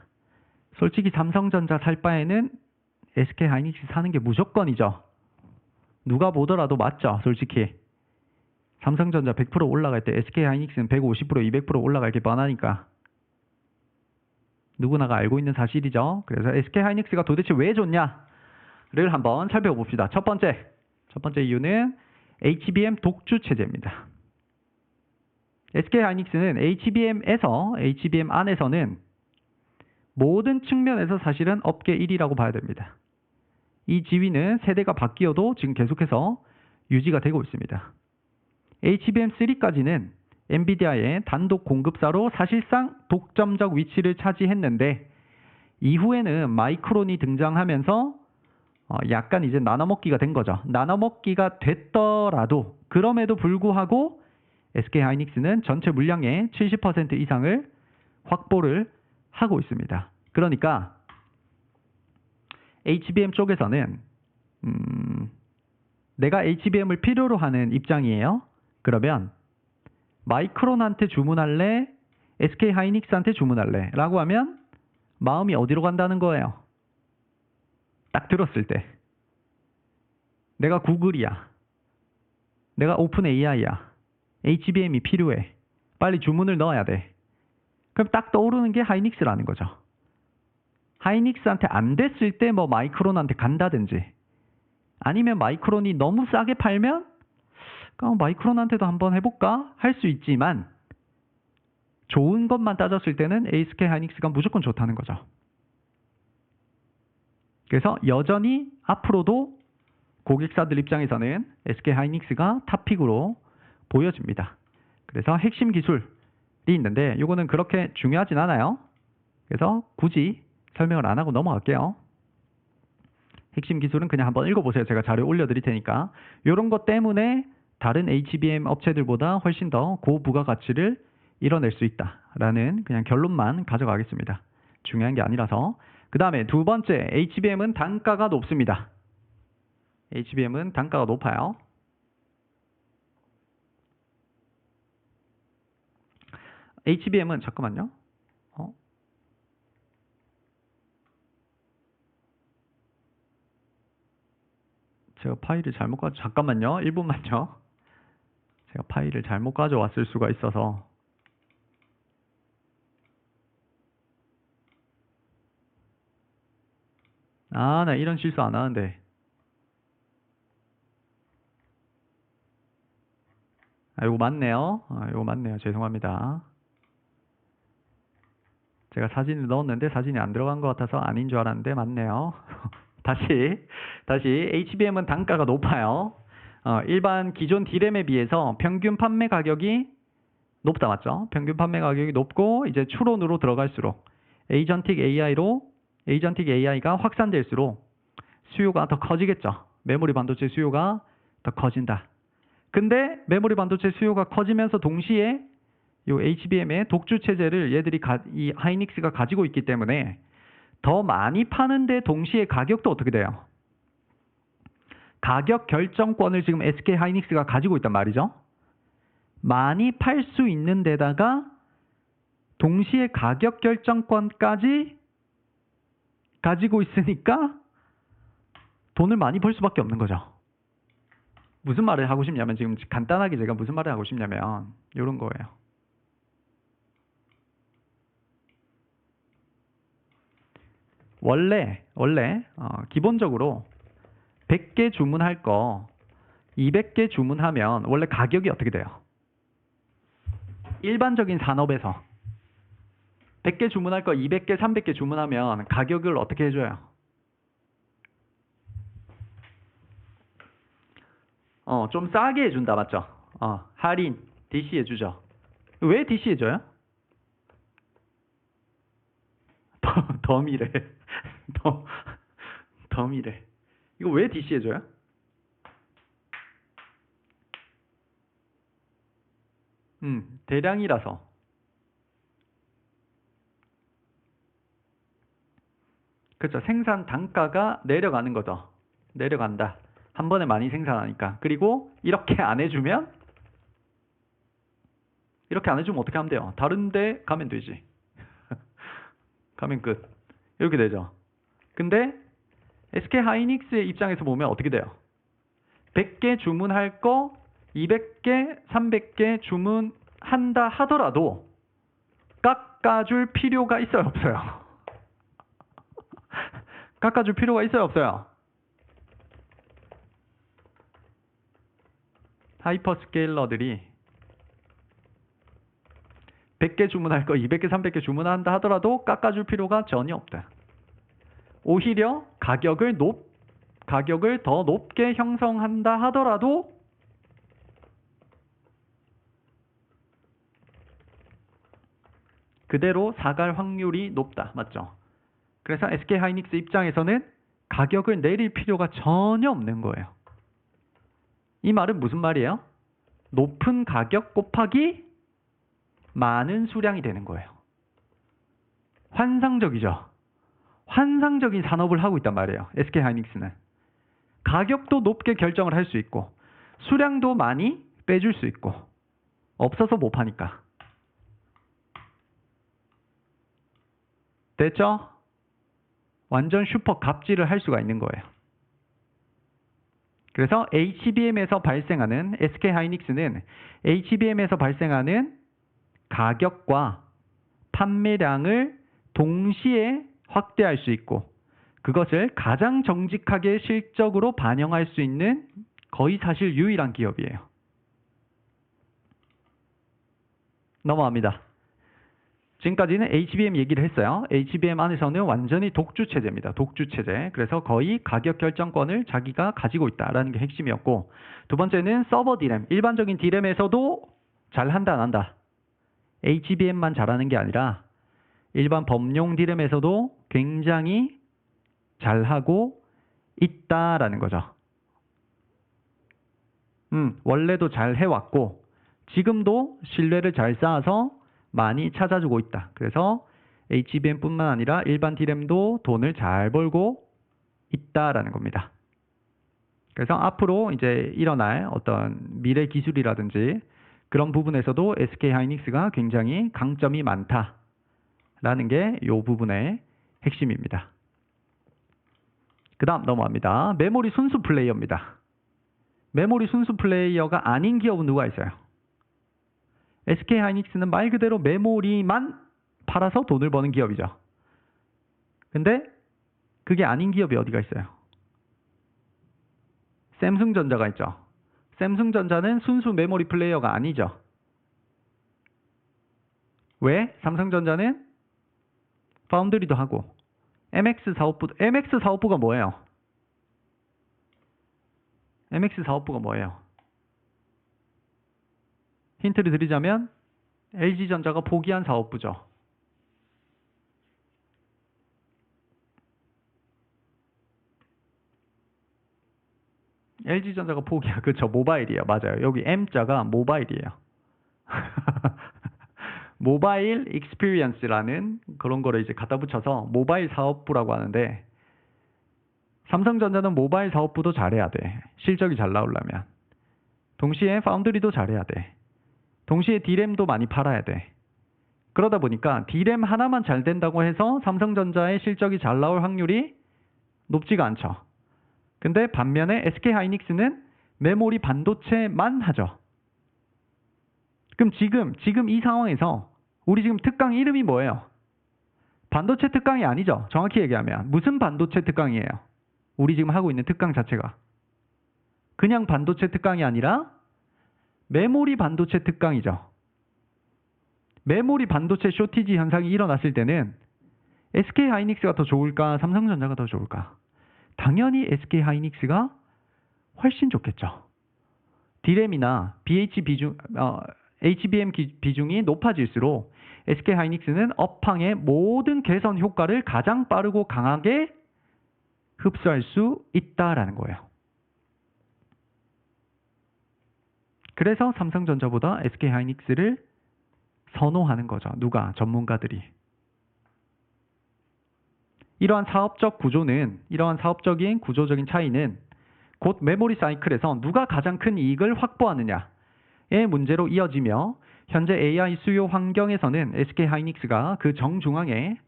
솔직히 삼성전자 살 바에는 SK 하이닉스 사는 게 무조건이죠. 누가 보더라도 맞죠, 솔직히. 삼성전자 100% 올라갈 때 SK 하이닉스는 150%, 200% 올라갈 게 뻔하니까. 누구나가 알고 있는 사실이죠. 그래서 SK 하이닉스가 도대체 왜 좋냐를 한번 살펴봅시다. 첫 번째 이유는 HBM 독주 체제입니다. SK 하이닉스는 HBM 안에서는 모든 측면에서 사실은 업계 1위라고 봐야 됩니다. 이 지위는 세대가 바뀌어도 지금 계속해서 유지가 되고 있습니다. HBM3까지는 엔비디아의 단독 공급사로 사실상 독점적 위치를 차지했는데, 이후에는 마이크론이 등장하면서 약간 이제 나눠먹기가 된 거죠. 나눠먹기가 됐더라도 그럼에도 불구하고 SK 하이닉스는 전체 물량의 70% 이상을 확보를 하고 있습니다. 그러니까 HBM 쪽에서는 내가 HBM을 필요로 하는 입장이에요. 그러면 마이크론한테 주문할래? SK 하이닉스한테 주문할래? 라고 하면 마음이 어디로 간다는 거예요? 딱 들었을 때 내가 구글이야. 내가 오픈 AI야. HBM이 필요해. 빨리 주문을 넣어야 돼. 그럼 딱 떠오르는 게 하이닉스라는 거죠. 하이닉스한테 안 됐을 때 뭐 마이크론한테 간다든지 아니면 마이크론이 너무 싸게 팔면 그럼 마이크론한테도 한번 해볼까? 할 수 있지만 좋은 것만 따졌을 때는 SK 하이닉스가 무조건 좋다는 거죠. 그래서 여전히 앞으로도 고객사들 입장에서는 SK 하이닉스가 탑픽으로 보여집니다. 그래서 핵심 기술이 있는데 이거는 그렇게 중요하진 않아요. 그래서 굳이 설명을 안 하고 넘어갈게요. 핵심 기술은 그냥 한번 읽어보세요. 제가 자료 올려드릴 테니까. 이런 것 때문에 다른 HBM 업체들보다 훨씬 더 고부가가치를 이뤄낼 수 있다라는 그냥 결론만 가져가겠습니다. 중요한 게 아니라서. 그 다음에 두 번째, HBM은 단가가 높습니다. HBM은 단가가 높아요. HBM은 잠깐만요. 제가 파일을 잘못 잠깐만요. 1분만요. 제가 파일을 잘못 가져왔을 수가 있어서. 나 이런 실수 안 하는데. 이거 맞네요. 이거 맞네요. 죄송합니다. 제가 사진을 넣었는데 사진이 안 들어간 것 같아서 아닌 줄 알았는데 맞네요. 다시 HBM은 단가가 높아요. 일반 기존 D램에 비해서 평균 판매 가격이 높다 맞죠? 평균 판매 가격이 높고 이제 추론으로 들어갈수록 에이전틱 AI가 확산될수록 수요가 더 커지겠죠. 메모리 반도체 수요가 더 커진다. 근데 메모리 반도체 수요가 커지면서 동시에 이 HBM의 독주 체제를 이 하이닉스가 가지고 있기 때문에 더 많이 파는데 동시에 가격도 어떻게 돼요? 가격 결정권을 지금 SK 하이닉스가 가지고 있단 말이죠. 많이 팔 수 있는 데다가 동시에 가격 결정권까지 가지고 있으니까 돈을 많이 벌 수밖에 없는 거죠. 무슨 말을 하고 싶냐면 지금 간단하게 제가 무슨 말을 하고 싶냐면 이런 거예요. 원래 기본적으로 100개 주문할 거 200개 주문하면 원래 가격이 어떻게 돼요? 일반적인 산업에서 100개 주문할 거 200개, 300개 주문하면 가격을 어떻게 해줘요? 좀 싸게 해준다 맞죠? 할인, DC 해주죠. 왜 DC 해줘요? 덤이래. 덤이래. 이거 왜 DC 해줘요? 대량이라서. 그렇죠. 생산 단가가 내려가는 거죠. 내려간다. 한 번에 많이 생산하니까. 그리고 이렇게 안 해주면 어떻게 하면 돼요? 다른 데 가면 되지. 가면 끝. 이렇게 되죠. 근데 SK 하이닉스의 입장에서 보면 어떻게 돼요? 100개 주문할 거 200개, 300개 주문한다 하더라도 깎아줄 필요가 있어요, 없어요? 깎아줄 필요가 있어요, 없어요? 하이퍼스케일러들이 100개 주문할 거 200개, 300개 주문한다 하더라도 깎아줄 필요가 전혀 없다. 오히려 가격을 더 높게 형성한다 하더라도 그대로 사갈 확률이 높다. 맞죠? 그래서 SK 하이닉스 입장에서는 가격을 내릴 필요가 전혀 없는 거예요. 이 말은 무슨 말이에요? 높은 가격 곱하기 많은 수량이 되는 거예요. 환상적이죠. 환상적인 산업을 하고 있단 말이에요. SK 하이닉스는. 가격도 높게 결정을 할 수 있고 수량도 많이 빼줄 수 있고 없어서 못 파니까. 됐죠? 완전 슈퍼 갑질을 할 수가 있는 거예요. 그래서 HBM에서 발생하는 SK 하이닉스는 HBM에서 발생하는 가격과 판매량을 동시에 확대할 수 있고 그것을 가장 정직하게 실적으로 반영할 수 있는 거의 사실 유일한 기업이에요. 넘어갑니다. 지금까지는 HBM 얘기를 했어요. HBM 안에서는 완전히 독주 체제입니다. 독주 체제. 그래서 거의 가격 결정권을 자기가 가지고 있다라는 게 핵심이었고, 두 번째는 서버 디램. 일반적인 디램에서도 잘한다 안 한다. HBM만 잘하는 게 아니라 일반 범용 디램에서도 굉장히 잘하고 있다라는 거죠. 원래도 잘 해왔고 지금도 신뢰를 잘 쌓아서 많이 찾아주고 있다. 그래서 HBM뿐만 아니라 일반 디램도 돈을 잘 벌고 있다라는 겁니다. 그래서 앞으로 이제 일어날 어떤 미래 기술이라든지 그런 부분에서도 SK 하이닉스가 굉장히 강점이 많다라는 게 이 부분의 핵심입니다. 그 다음 넘어갑니다. 메모리 순수 플레이어입니다. 메모리 순수 플레이어가 아닌 기업은 누가 있어요? SK 하이닉스는 말 그대로 메모리만 팔아서 돈을 버는 기업이죠. 근데 그게 아닌 기업이 어디가 있어요? 샘승전자가 있죠. 샘승전자는 순수 메모리 플레이어가 아니죠. 왜? 삼성전자는 파운드리도 하고 MX 사업부가 뭐예요? MX 사업부가 뭐예요? 힌트를 드리자면 LG전자가 포기한 사업부죠. LG전자가 포기한 그렇죠. 모바일이에요. 맞아요. 여기 M자가 모바일이에요. 모바일 익스피리언스라는 그런 거를 이제 갖다 붙여서 모바일 사업부라고 하는데 삼성전자는 모바일 사업부도 잘해야 돼. 실적이 잘 나오려면. 동시에 파운드리도 잘해야 돼. 동시에 디램도 많이 팔아야 돼. 그러다 보니까 디램 하나만 잘 된다고 해서 삼성전자의 실적이 잘 나올 확률이 높지가 않죠. 근데 반면에 SK 하이닉스는 메모리 반도체만 하죠. 그럼 지금 이 상황에서 우리 지금 특강 이름이 뭐예요? 반도체 특강이 아니죠. 정확히 얘기하면 무슨 반도체 특강이에요? 우리 지금 하고 있는 특강 자체가 그냥 반도체 특강이 아니라 메모리 반도체 특강이죠. 메모리 반도체 쇼티지 현상이 일어났을 때는 SK 하이닉스가 더 좋을까? 삼성전자가 더 좋을까? 당연히 SK 하이닉스가 훨씬 좋겠죠. 디램이나 HBM 비중이 높아질수록 SK 하이닉스는 업황의 모든 개선 효과를 가장 빠르고 강하게 흡수할 수 있다라는 거예요. 그래서 삼성전자보다 SK 하이닉스를 선호하는 거죠. 누가? 전문가들이. 이러한 사업적인 구조적인 차이는 곧 메모리 사이클에서 누가 가장 큰 이익을 확보하느냐의 문제로 이어지며 현재 AI 수요 환경에서는 SK 하이닉스가 그 정중앙에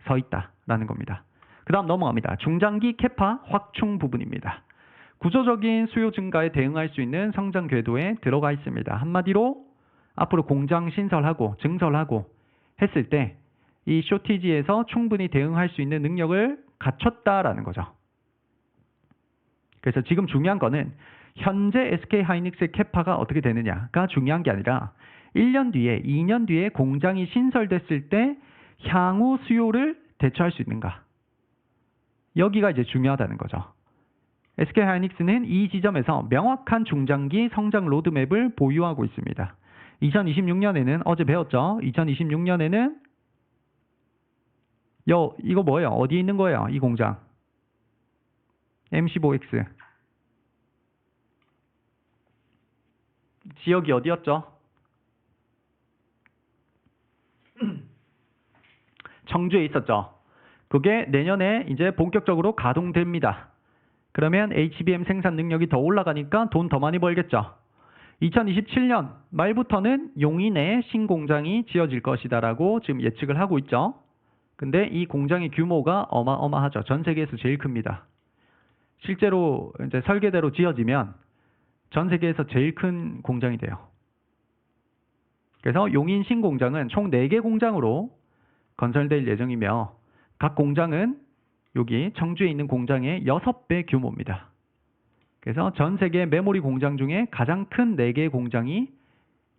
서 있다라는 겁니다. 그 다음 넘어갑니다. 중장기 캐파 확충 부분입니다. 구조적인 수요 증가에 대응할 수 있는 성장 궤도에 들어가 있습니다. 한마디로 앞으로 공장 신설하고 증설하고 했을 때 이 쇼티지에서 충분히 대응할 수 있는 능력을 갖췄다라는 거죠. 그래서 지금 중요한 거는 현재 SK 하이닉스의 캐파가 어떻게 되느냐가 중요한 게 아니라 1년 뒤에 2년 뒤에 공장이 신설됐을 때 향후 수요를 대처할 수 있는가. 여기가 이제 중요하다는 거죠. SK 하이닉스는 이 지점에서 명확한 중장기 성장 로드맵을 보유하고 있습니다. 2026년에는 어제 배웠죠. 2026년에는 이거 뭐예요? 어디에 있는 거예요? 이 공장. M15X. 지역이 어디였죠? 청주에 있었죠. 그게 내년에 이제 본격적으로 가동됩니다. 그러면 HBM 생산 능력이 더 올라가니까 돈 더 많이 벌겠죠. 2027년 말부터는 용인에 신공장이 지어질 것이다라고 지금 예측을 하고 있죠. 근데 이 공장의 규모가 어마어마하죠. 전 세계에서 제일 큽니다. 실제로 이제 설계대로 지어지면 전 세계에서 제일 큰 공장이 돼요. 그래서 용인 신공장은 총 4개 공장으로 건설될 예정이며 각 공장은 여기 청주에 있는 공장의 6배 규모입니다. 그래서 전 세계 메모리 공장 중에 가장 큰 4개 공장이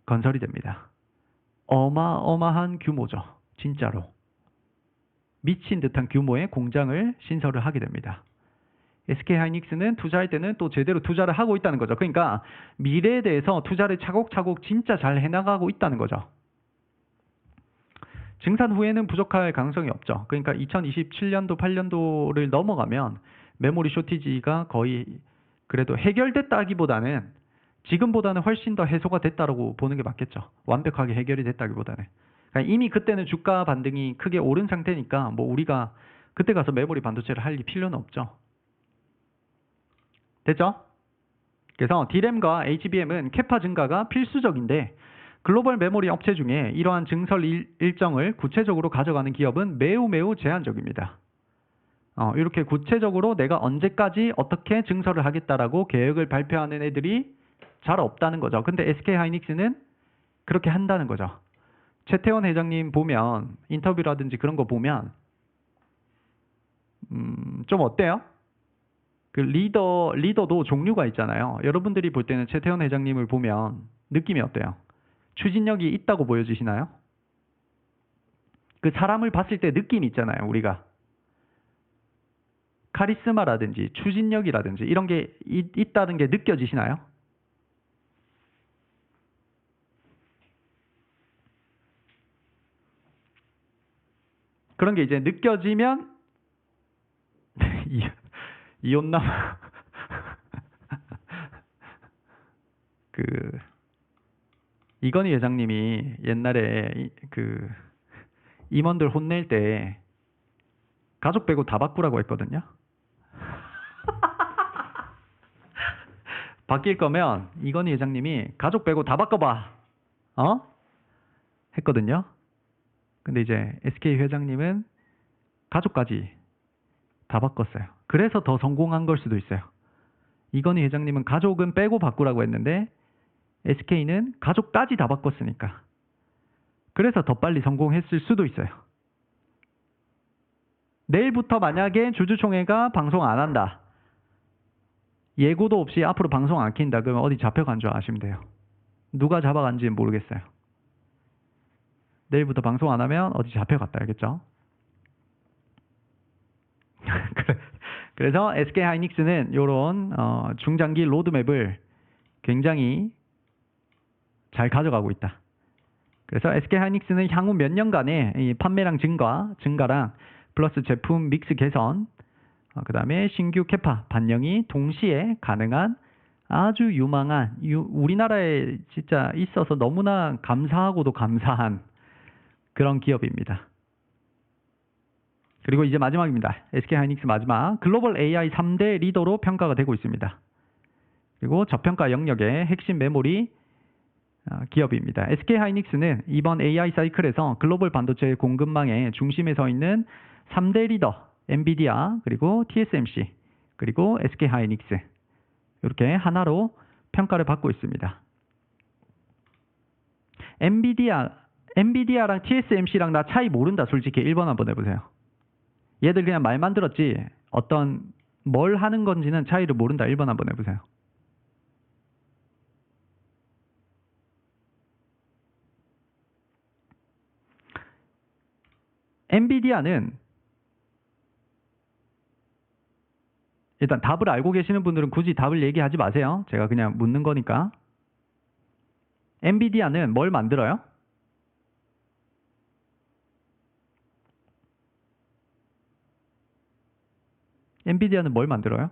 건설이 됩니다. 어마어마한 규모죠. 진짜로. 미친 듯한 규모의 공장을 신설을 하게 됩니다. SK하이닉스는 투자할 때는 또 제대로 투자를 하고 있다는 거죠. 그러니까 미래에 대해서 투자를 차곡차곡 진짜 잘 해나가고 있다는 거죠. 증산 후에는 부족할 가능성이 없죠. 그러니까 2027년도, 8년도를 넘어가면 메모리 쇼티지가 거의 그래도 해결됐다기보다는 지금보다는 훨씬 더 해소가 됐다고 보는 게 맞겠죠. 완벽하게 해결이 됐다기보다는. 그러니까 이미 그때는 주가 반등이 크게 오른 상태니까 뭐 우리가 그때 가서 메모리 반도체를 할 필요는 없죠. 됐죠? 그래서 D램과 HBM은 캐파 증가가 필수적인데 글로벌 메모리 업체 중에 이러한 증설 일정을 구체적으로 가져가는 기업은 매우 제한적입니다. 이렇게 구체적으로 내가 언제까지 어떻게 증설을 하겠다라고 계획을 발표하는 애들이 잘 없다는 거죠. 근데 SK하이닉스는 그렇게 한다는 거죠. 최태원 회장님 보면 인터뷰라든지 그런 거 보면 좀 어때요? 그 리더도 종류가 있잖아요. 여러분들이 볼 때는 최태원 회장님을 보면 느낌이 어때요? 추진력이 있다고 보여지시나요? 그 사람을 봤을 때 느낌이 있잖아요, 우리가. 카리스마라든지 추진력이라든지 이런 게 있다는 게 느껴지시나요? 그런 게 이제 느껴지면 이혼남 그 이건희 회장님이 옛날에 그 임원들 혼낼 때 가족 빼고 다 바꾸라고 했거든요. 바뀔 거면 이건희 회장님이 가족 빼고 다 바꿔봐. 했거든요. 근데 이제 SK 회장님은 가족까지 다 바꿨어요. 그래서 더 성공한 걸 수도 있어요. 이건희 회장님은 가족은 빼고 바꾸라고 했는데 SK는 가족까지 다 바꿨으니까. 그래서 더 빨리 성공했을 수도 있어요. 내일부터 만약에 주주총회가 방송 안 한다. 예고도 없이 앞으로 방송 안 킨다. 그러면 어디 잡혀간 줄 아시면 돼요. 누가 잡아간지는 모르겠어요. 내일부터 방송 안 하면 어디 잡혀갔다. 알겠죠? 그래서 SK하이닉스는 이런 중장기 로드맵을 굉장히 잘 가져가고 있다. 그래서 SK하이닉스는 향후 몇 년간의 이 판매량 증가랑 플러스 제품 믹스 개선, 그 다음에 신규 캐파 반영이 동시에 가능한 아주 유망한 우리나라에 진짜 있어서 너무나 감사하고도 감사한 그런 기업입니다. 그리고 이제 마지막입니다. SK하이닉스 마지막. 글로벌 AI 3대 리더로 평가가 되고 있습니다. 그리고 저평가 영역의 핵심 메모리 기업입니다. SK하이닉스는 이번 AI 사이클에서 글로벌 반도체 공급망의 중심에 서 있는 3대 리더, 엔비디아, 그리고 TSMC, 그리고 SK하이닉스 이렇게 하나로 평가를 받고 있습니다. 엔비디아랑 TSMC랑 나 차이 모른다. 솔직히 1번 한번 해보세요. 얘들 그냥 말만 들었지 뭘 하는 건지는 차이를 모른다. 1번 한번 해보세요. 엔비디아는 일단 답을 알고 계시는 분들은 굳이 답을 얘기하지 마세요. 제가 그냥 묻는 거니까. 엔비디아는 뭘 만들어요? 엔비디아는 뭘 만들어요?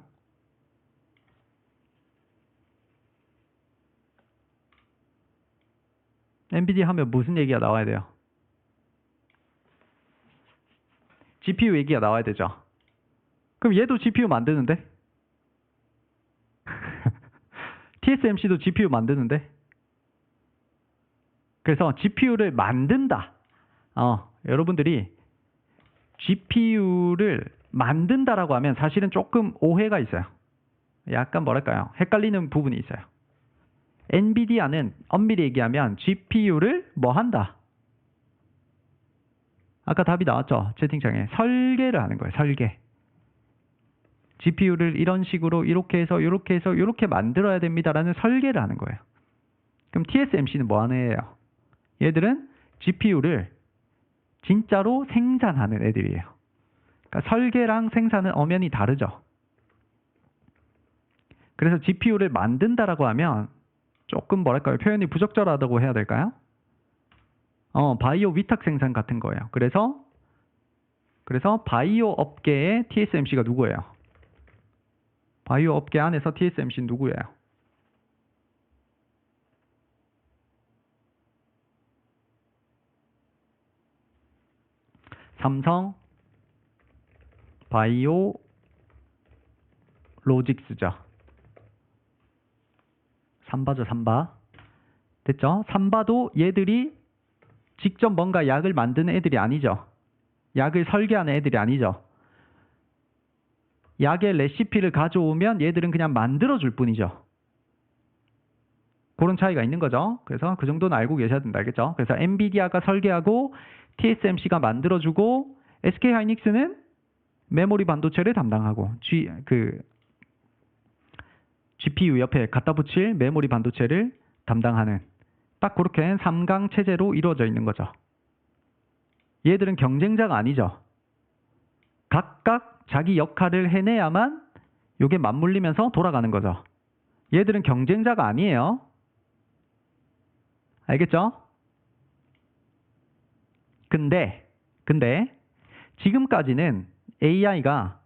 엔비디아 하면 무슨 얘기가 나와야 돼요? GPU 얘기가 나와야 되죠. 그럼 얘도 GPU 만드는데? TSMC도 GPU 만드는데? 그래서 GPU를 만든다. 여러분들이 GPU를 만든다라고 하면 사실은 조금 오해가 있어요. 약간 뭐랄까요? 헷갈리는 부분이 있어요. 엔비디아는 엄밀히 얘기하면 GPU를 뭐 한다? 아까 답이 나왔죠? 채팅창에. 설계를 하는 거예요. 설계. GPU를 이런 식으로 이렇게 해서 이렇게 해서 이렇게 만들어야 됩니다라는 설계를 하는 거예요. 그럼 TSMC는 뭐 하는 애예요? 얘들은 GPU를 진짜로 생산하는 애들이에요. 그러니까 설계랑 생산은 엄연히 다르죠. 그래서 GPU를 만든다라고 하면 조금 뭐랄까요? 표현이 부적절하다고 해야 될까요? 바이오 위탁 생산 같은 거예요. 그래서 바이오 업계의 TSMC가 누구예요? 바이오 업계 안에서 TSMC는 누구예요? 삼성 바이오 로직스죠. 삼바죠, 삼바. 됐죠? 삼바도 얘들이 직접 뭔가 약을 만드는 애들이 아니죠. 약을 설계하는 애들이 아니죠. 약의 레시피를 가져오면 얘들은 그냥 만들어줄 뿐이죠. 그런 차이가 있는 거죠. 그래서 그 정도는 알고 계셔야 된다. 알겠죠? 그래서 엔비디아가 설계하고 TSMC가 만들어주고 SK 하이닉스는 메모리 반도체를 담당하고 GPU 옆에 갖다 붙일 메모리 반도체를 담당하는 딱 그렇게 3강 체제로 이루어져 있는 거죠. 얘들은 경쟁자가 아니죠. 각각 자기 역할을 해내야만 이게 맞물리면서 돌아가는 거죠. 얘들은 경쟁자가 아니에요. 알겠죠? 근데 지금까지는 AI가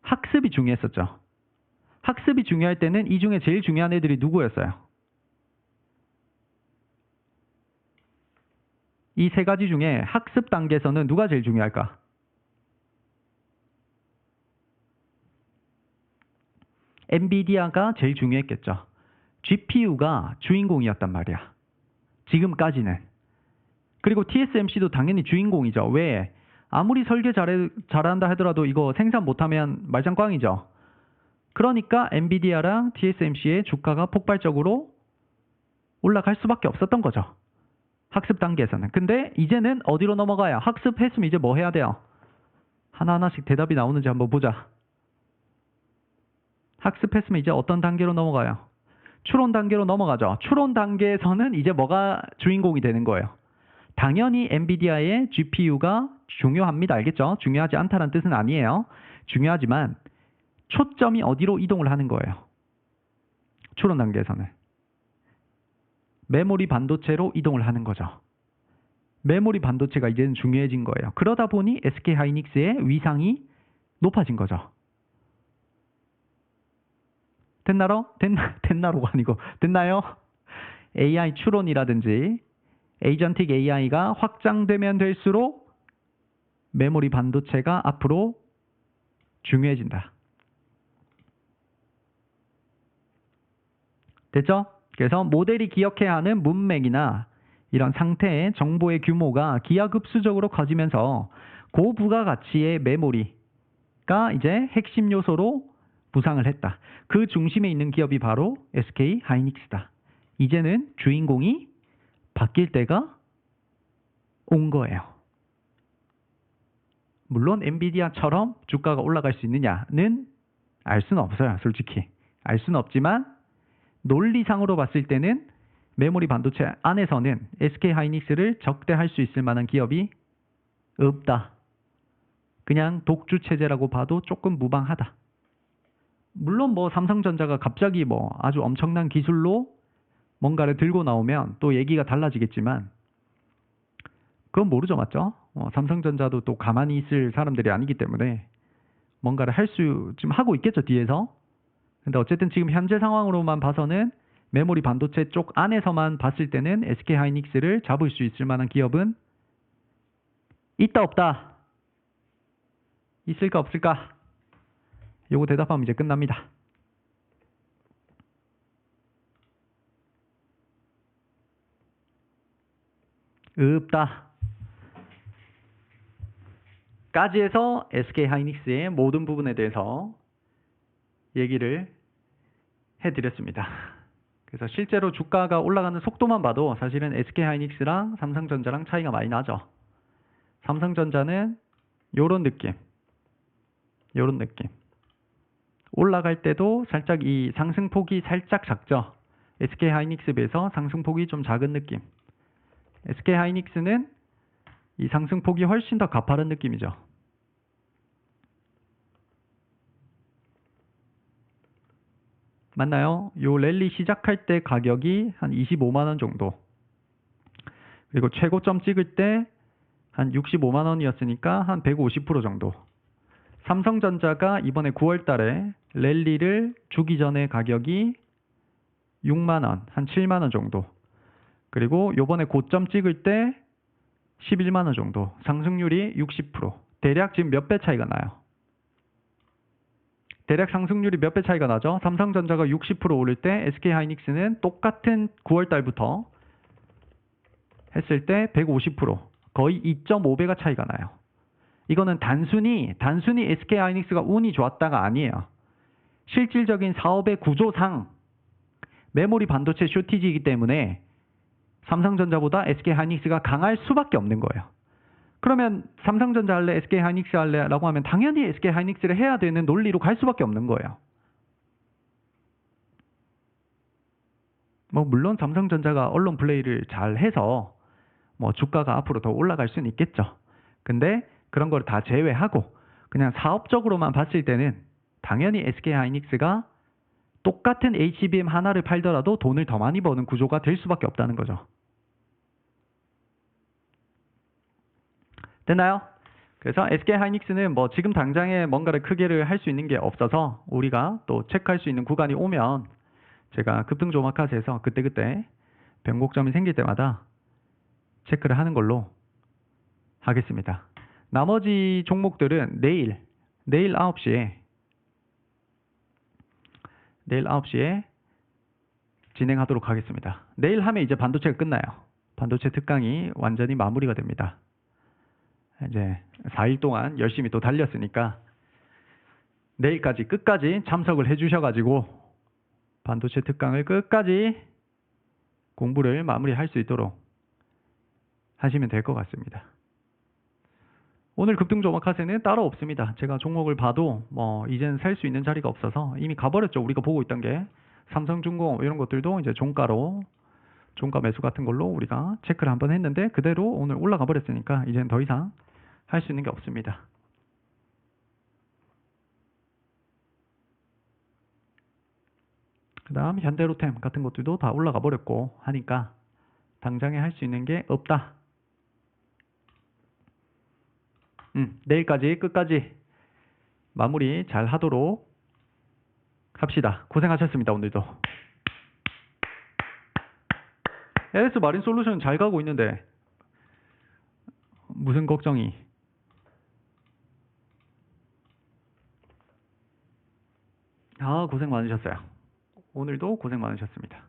학습이 중요했었죠. 학습이 중요할 때는 이 중에 제일 중요한 애들이 누구였어요? 이 세 가지 중에 학습 단계에서는 누가 제일 중요할까? 엔비디아가 제일 중요했겠죠. GPU가 주인공이었단 말이야. 지금까지는. 그리고 TSMC도 당연히 주인공이죠. 왜? 아무리 설계 잘한다 하더라도 이거 생산 못하면 말짱꽝이죠. 그러니까 엔비디아랑 TSMC의 주가가 폭발적으로 올라갈 수밖에 없었던 거죠. 학습 단계에서는. 근데 이제는 어디로 넘어가요? 학습했으면 이제 뭐 해야 돼요? 하나하나씩 대답이 나오는지 한번 보자. 학습했으면 이제 어떤 단계로 넘어가요? 추론 단계로 넘어가죠. 추론 단계에서는 이제 뭐가 주인공이 되는 거예요? 당연히 엔비디아의 GPU가 중요합니다. 알겠죠? 중요하지 않다는 뜻은 아니에요. 중요하지만 초점이 어디로 이동을 하는 거예요? 추론 단계에서는. 메모리 반도체로 이동을 하는 거죠. 메모리 반도체가 이제는 중요해진 거예요. 그러다 보니 SK 하이닉스의 위상이 높아진 거죠. 됐나로가 아니고 됐나요? AI 추론이라든지 에이전틱 AI가 확장되면 될수록 메모리 반도체가 앞으로 중요해진다. 됐죠? 그래서 모델이 기억해야 하는 문맥이나 이런 상태의 정보의 규모가 기하급수적으로 커지면서 고부가가치의 메모리가 이제 핵심 요소로 부상을 했다. 그 중심에 있는 기업이 바로 SK 하이닉스다. 이제는 주인공이 바뀔 때가 온 거예요. 물론 엔비디아처럼 주가가 올라갈 수 있느냐는 알 수는 없어요. 솔직히. 알 수는 없지만 논리상으로 봤을 때는 메모리 반도체 안에서는 SK 하이닉스를 적대할 수 있을 만한 기업이 없다. 그냥 독주 체제라고 봐도 조금 무방하다. 물론 뭐 삼성전자가 갑자기 뭐 아주 엄청난 기술로 뭔가를 들고 나오면 또 얘기가 달라지겠지만 그건 모르죠, 맞죠? 삼성전자도 또 가만히 있을 사람들이 아니기 때문에 뭔가를 할 수 좀 하고 있겠죠, 뒤에서. 근데 어쨌든 지금 현재 상황으로만 봐서는 메모리 반도체 쪽 안에서만 봤을 때는 SK 하이닉스를 잡을 수 있을 만한 기업은 있다 없다? 있을까 없을까? 요거 대답하면 이제 끝납니다. 없다. 까지해서 SK하이닉스의 모든 부분에 대해서 얘기를 해드렸습니다. 그래서 실제로 주가가 올라가는 속도만 봐도 사실은 SK하이닉스랑 삼성전자랑 차이가 많이 나죠. 삼성전자는 요런 느낌. 올라갈 때도 살짝 이 상승폭이 살짝 작죠. SK하이닉스에 비해서 상승폭이 좀 작은 느낌. SK하이닉스는 이 상승폭이 훨씬 더 가파른 느낌이죠. 맞나요? 요 랠리 시작할 때 가격이 한 25만 원 정도. 그리고 최고점 찍을 때 한 65만 원이었으니까 한 150% 정도. 삼성전자가 이번에 9월 달에 랠리를 주기 전에 가격이 6만 원, 한 7만 원 정도. 그리고 요번에 고점 찍을 때 11만 원 정도. 상승률이 60%. 대략 지금 몇 배 차이가 나요? 대략 상승률이 몇 배 차이가 나죠? 삼성전자가 60% 오를 때 SK하이닉스는 똑같은 9월 달부터 했을 때 150%. 거의 2.5배가 차이가 나요. 이거는 단순히 SK하이닉스가 운이 좋았다가 아니에요. 실질적인 사업의 구조상 메모리 반도체 쇼티지이기 때문에 삼성전자보다 SK하이닉스가 강할 수밖에 없는 거예요. 그러면 삼성전자 할래, SK하이닉스 할래? 라고 하면 당연히 SK하이닉스를 해야 되는 논리로 갈 수밖에 없는 거예요. 뭐 물론 삼성전자가 언론 플레이를 잘 해서 뭐 주가가 앞으로 더 올라갈 수는 있겠죠. 근데 그런 걸 다 제외하고 그냥 사업적으로만 봤을 때는 당연히 SK하이닉스가 똑같은 HBM 하나를 팔더라도 돈을 더 많이 버는 구조가 될 수밖에 없다는 거죠. 됐나요? 그래서 SK하이닉스는 뭐 지금 당장에 뭔가를 크게를 할 수 있는 게 없어서 우리가 또 체크할 수 있는 구간이 오면 제가 급등 조마카스에서 그때그때 변곡점이 생길 때마다 체크를 하는 걸로 하겠습니다. 나머지 종목들은 내일 9시에 진행하도록 하겠습니다. 내일 하면 이제 반도체가 끝나요. 반도체 특강이 완전히 마무리가 됩니다. 이제 4일 동안 열심히 또 달렸으니까 내일까지 끝까지 참석을 해주셔가지고 반도체 특강을 끝까지 공부를 마무리할 수 있도록 하시면 될 것 같습니다. 오늘 급등 조마카세는 따로 없습니다. 제가 종목을 봐도 뭐 이제는 살 수 있는 자리가 없어서 이미 가버렸죠. 우리가 보고 있던 게 삼성중공 이런 것들도 이제 종가 매수 같은 걸로 우리가 체크를 한번 했는데 그대로 오늘 올라가 버렸으니까 이제는 더 이상 할 수 있는 게 없습니다. 그 다음 현대로템 같은 것들도 다 올라가 버렸고 하니까 당장에 할 수 있는 게 없다. 내일까지 끝까지 마무리 잘 하도록 합시다. 고생하셨습니다. 오늘도. LS 마린 솔루션 잘 가고 있는데 무슨 걱정이? 고생 많으셨어요. 오늘도 고생 많으셨습니다.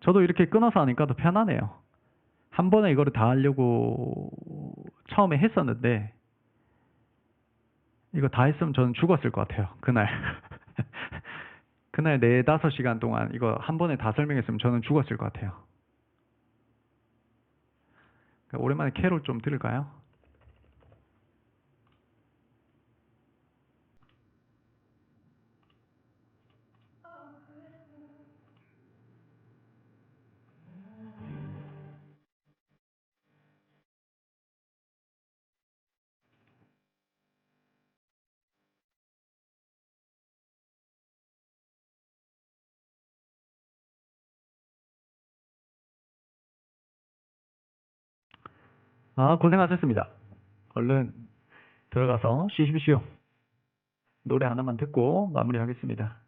저도 이렇게 끊어서 하니까 더 편하네요. 한 번에 이거를 다 하려고 처음에 했었는데 이거 다 했으면 저는 죽었을 것 같아요. 그날. 그날 4, 5시간 동안 이거 한 번에 다 설명했으면 저는 죽었을 것 같아요. 오랜만에 캐롤 좀 들을까요? 아, 고생하셨습니다. 얼른 들어가서 쉬십시오. 노래 하나만 듣고 마무리하겠습니다.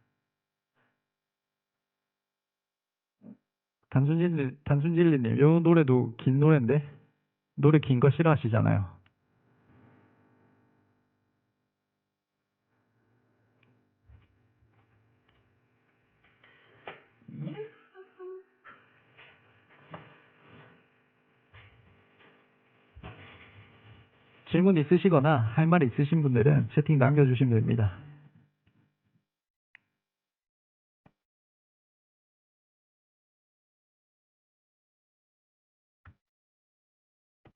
단순진리님, 요 노래도 긴 노래인데, 노래 긴 거 싫어하시잖아요. 질문 있으시거나 할 말 있으신 분들은 채팅 남겨주시면 됩니다.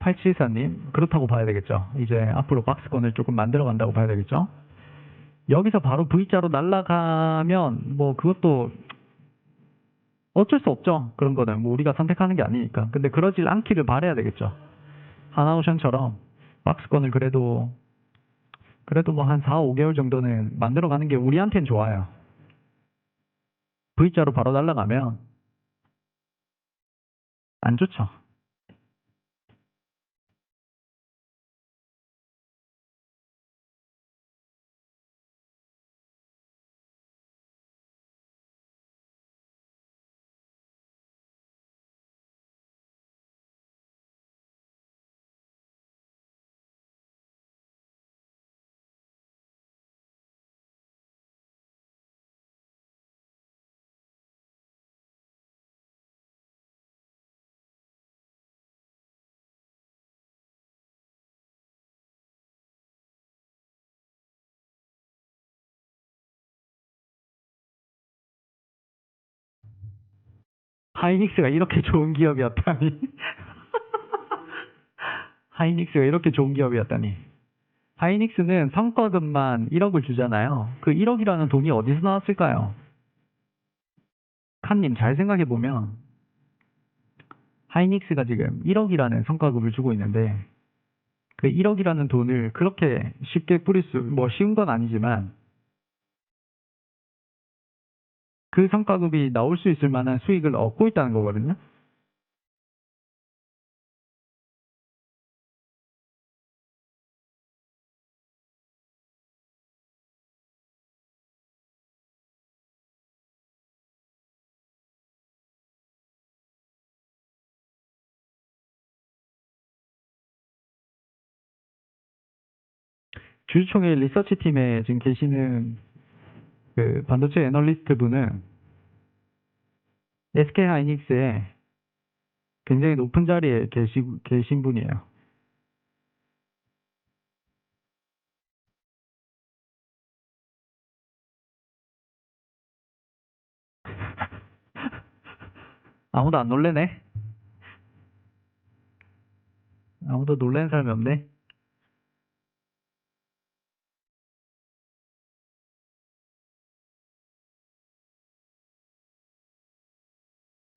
874님, 그렇다고 봐야 되겠죠. 이제 앞으로 박스권을 조금 만들어 간다고 봐야 되겠죠. 여기서 바로 V자로 날아가면, 뭐, 그것도 어쩔 수 없죠. 그런 거는. 뭐, 우리가 선택하는 게 아니니까. 근데 그러질 않기를 바라야 되겠죠. 하나오션처럼 박스권을 그래도 뭐 한 4, 5개월 정도는 만들어 가는 게 우리한텐 좋아요. V자로 바로 날아가면 안 좋죠. 하이닉스가 이렇게 좋은 기업이었다니. 하이닉스가 이렇게 좋은 기업이었다니. 하이닉스는 성과급만 1억을 주잖아요. 그 1억이라는 돈이 어디서 나왔을까요? 칸님 잘 생각해보면 하이닉스가 지금 1억이라는 성과급을 주고 있는데 그 1억이라는 돈을 그렇게 쉽게 뿌릴 뭐 쉬운 건 아니지만 그 성과급이 나올 수 있을 만한 수익을 얻고 있다는 거거든요. 주주총회 리서치 팀에 지금 계시는 그 반도체 애널리스트 분은 SK 하이닉스에 굉장히 높은 자리에 계신 분이에요. 아무도 안 놀래네? 아무도 놀라는 사람이 없네?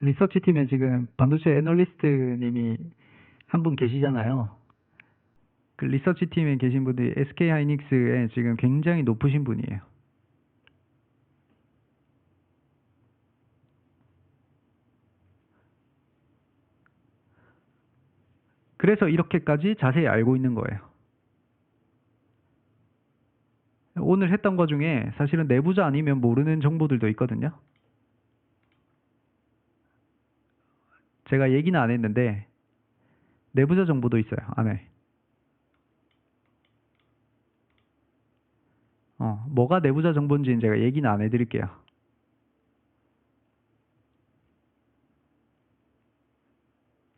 리서치 팀에 지금 반도체 애널리스트님이 한 분 계시잖아요. 그 리서치 팀에 계신 분들이 SK 하이닉스에 지금 굉장히 높으신 분이에요. 그래서 이렇게까지 자세히 알고 있는 거예요. 오늘 했던 거 중에 사실은 내부자 아니면 모르는 정보들도 있거든요. 제가 얘기는 안 했는데 내부자 정보도 있어요, 안에. 뭐가 내부자 정보인지는 제가 얘기는 안 해드릴게요.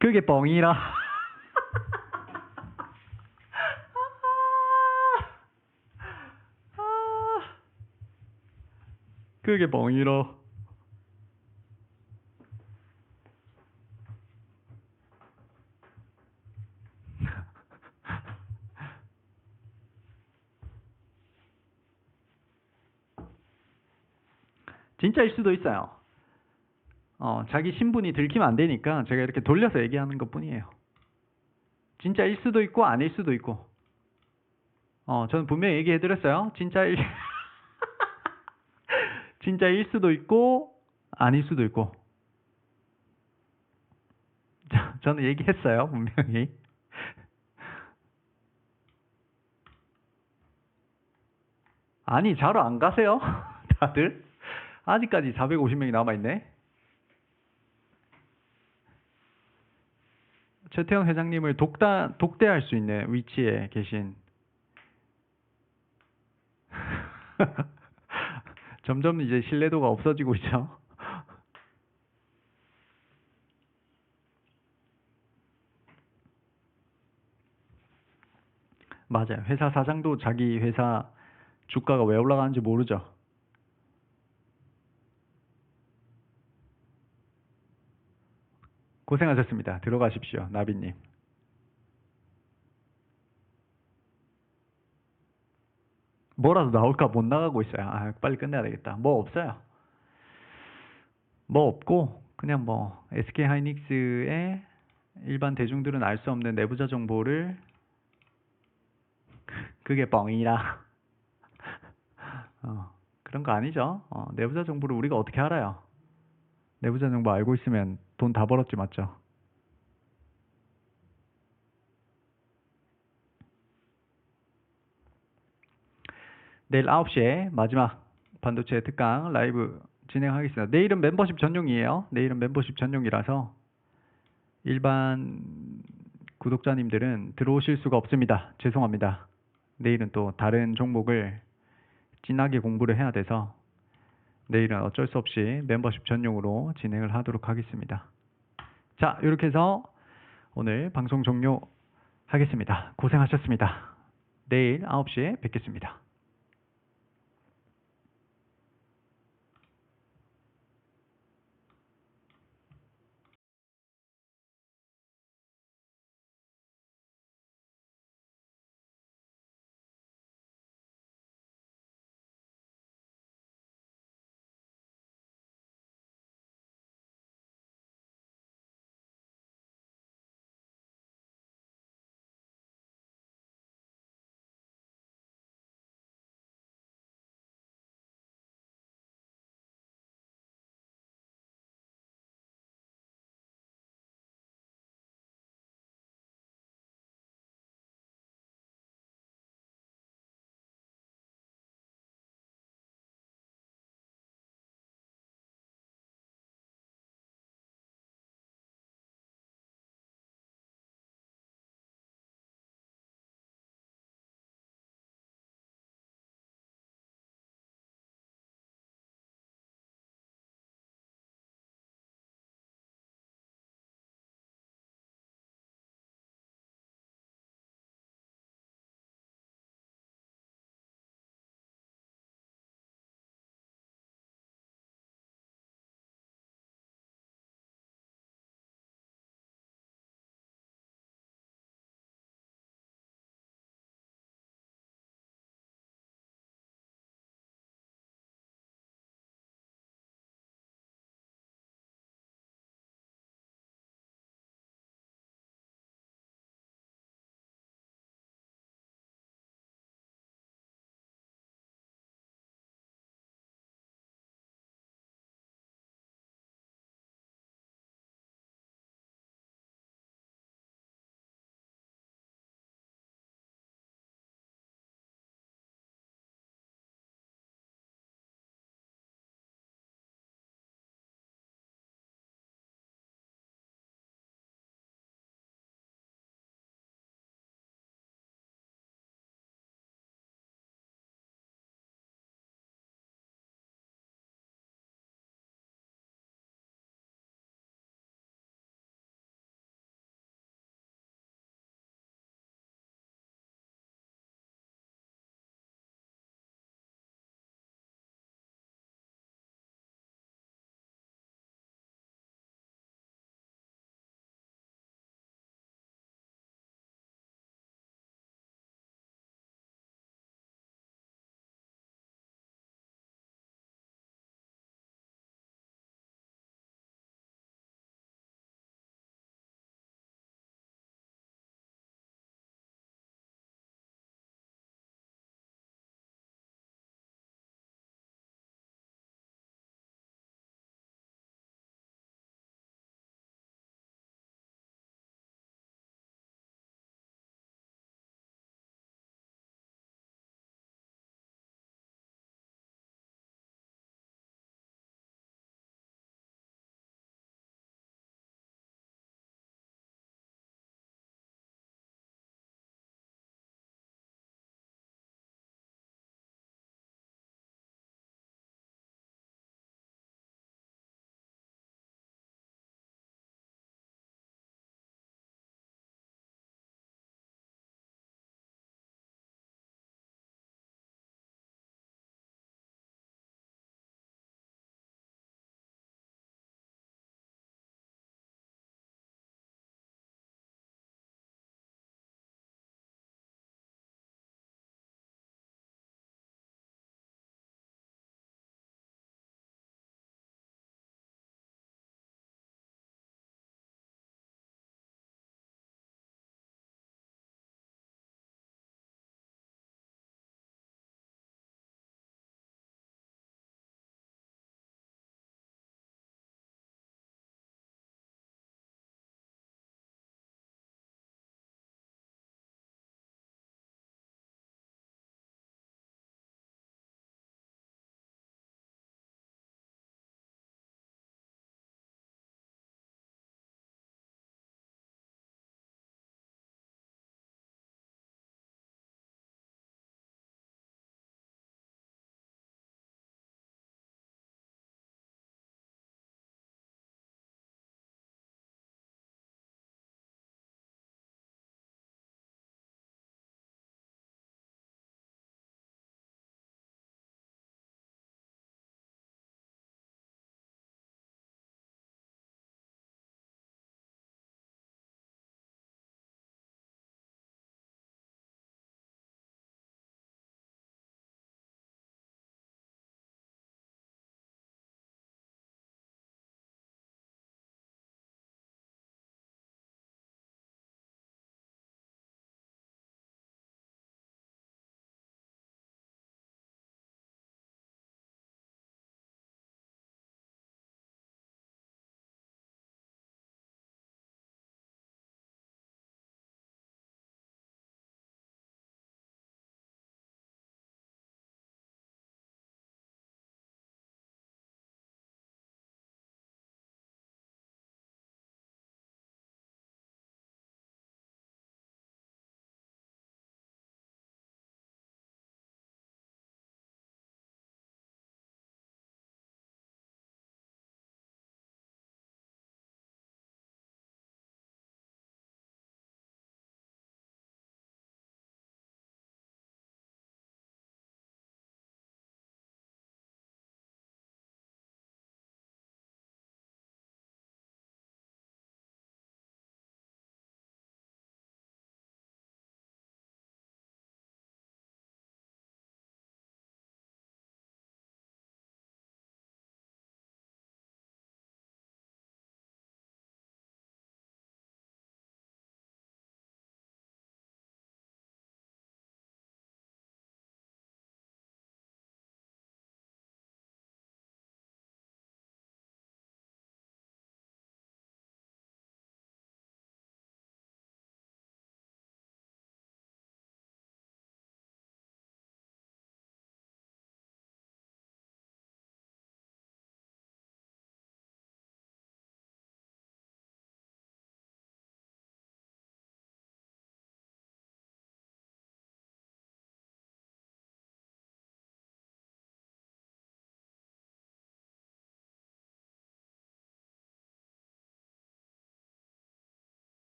그게 뻥이라. 그게 뻥이라. 진짜일 수도 있어요. 자기 신분이 들키면 안 되니까 제가 이렇게 돌려서 얘기하는 것 뿐이에요. 진짜일 수도 있고 아닐 수도 있고. 저는 분명히 얘기해드렸어요. 진짜일 수도 있고 아닐 수도 있고. 저는 얘기했어요, 분명히. 아니, 자러 안 가세요? 다들? 아직까지 450명이 남아있네. 최태원 회장님을 독대할 수 있는 위치에 계신. 점점 이제 신뢰도가 없어지고 있죠. 맞아요. 회사 사장도 자기 회사 주가가 왜 올라가는지 모르죠. 고생하셨습니다. 들어가십시오. 나비님. 뭐라도 나올까 못 나가고 있어요. 아, 빨리 끝내야 되겠다. 뭐 없어요. 뭐 없고 그냥 뭐 SK 하이닉스의 일반 대중들은 알 수 없는 내부자 정보를 그게 뻥이라. 그런 거 아니죠. 내부자 정보를 우리가 어떻게 알아요? 내부자 정보 알고 있으면 돈 다 벌었지, 맞죠? 내일 9시에 마지막 반도체 특강 라이브 진행하겠습니다. 내일은 멤버십 전용이에요. 내일은 멤버십 전용이라서 일반 구독자님들은 들어오실 수가 없습니다. 죄송합니다. 내일은 또 다른 종목을 진하게 공부를 해야 돼서 내일은 어쩔 수 없이 멤버십 전용으로 진행을 하도록 하겠습니다. 자, 이렇게 해서 오늘 방송 종료하겠습니다. 고생하셨습니다. 내일 9시에 뵙겠습니다.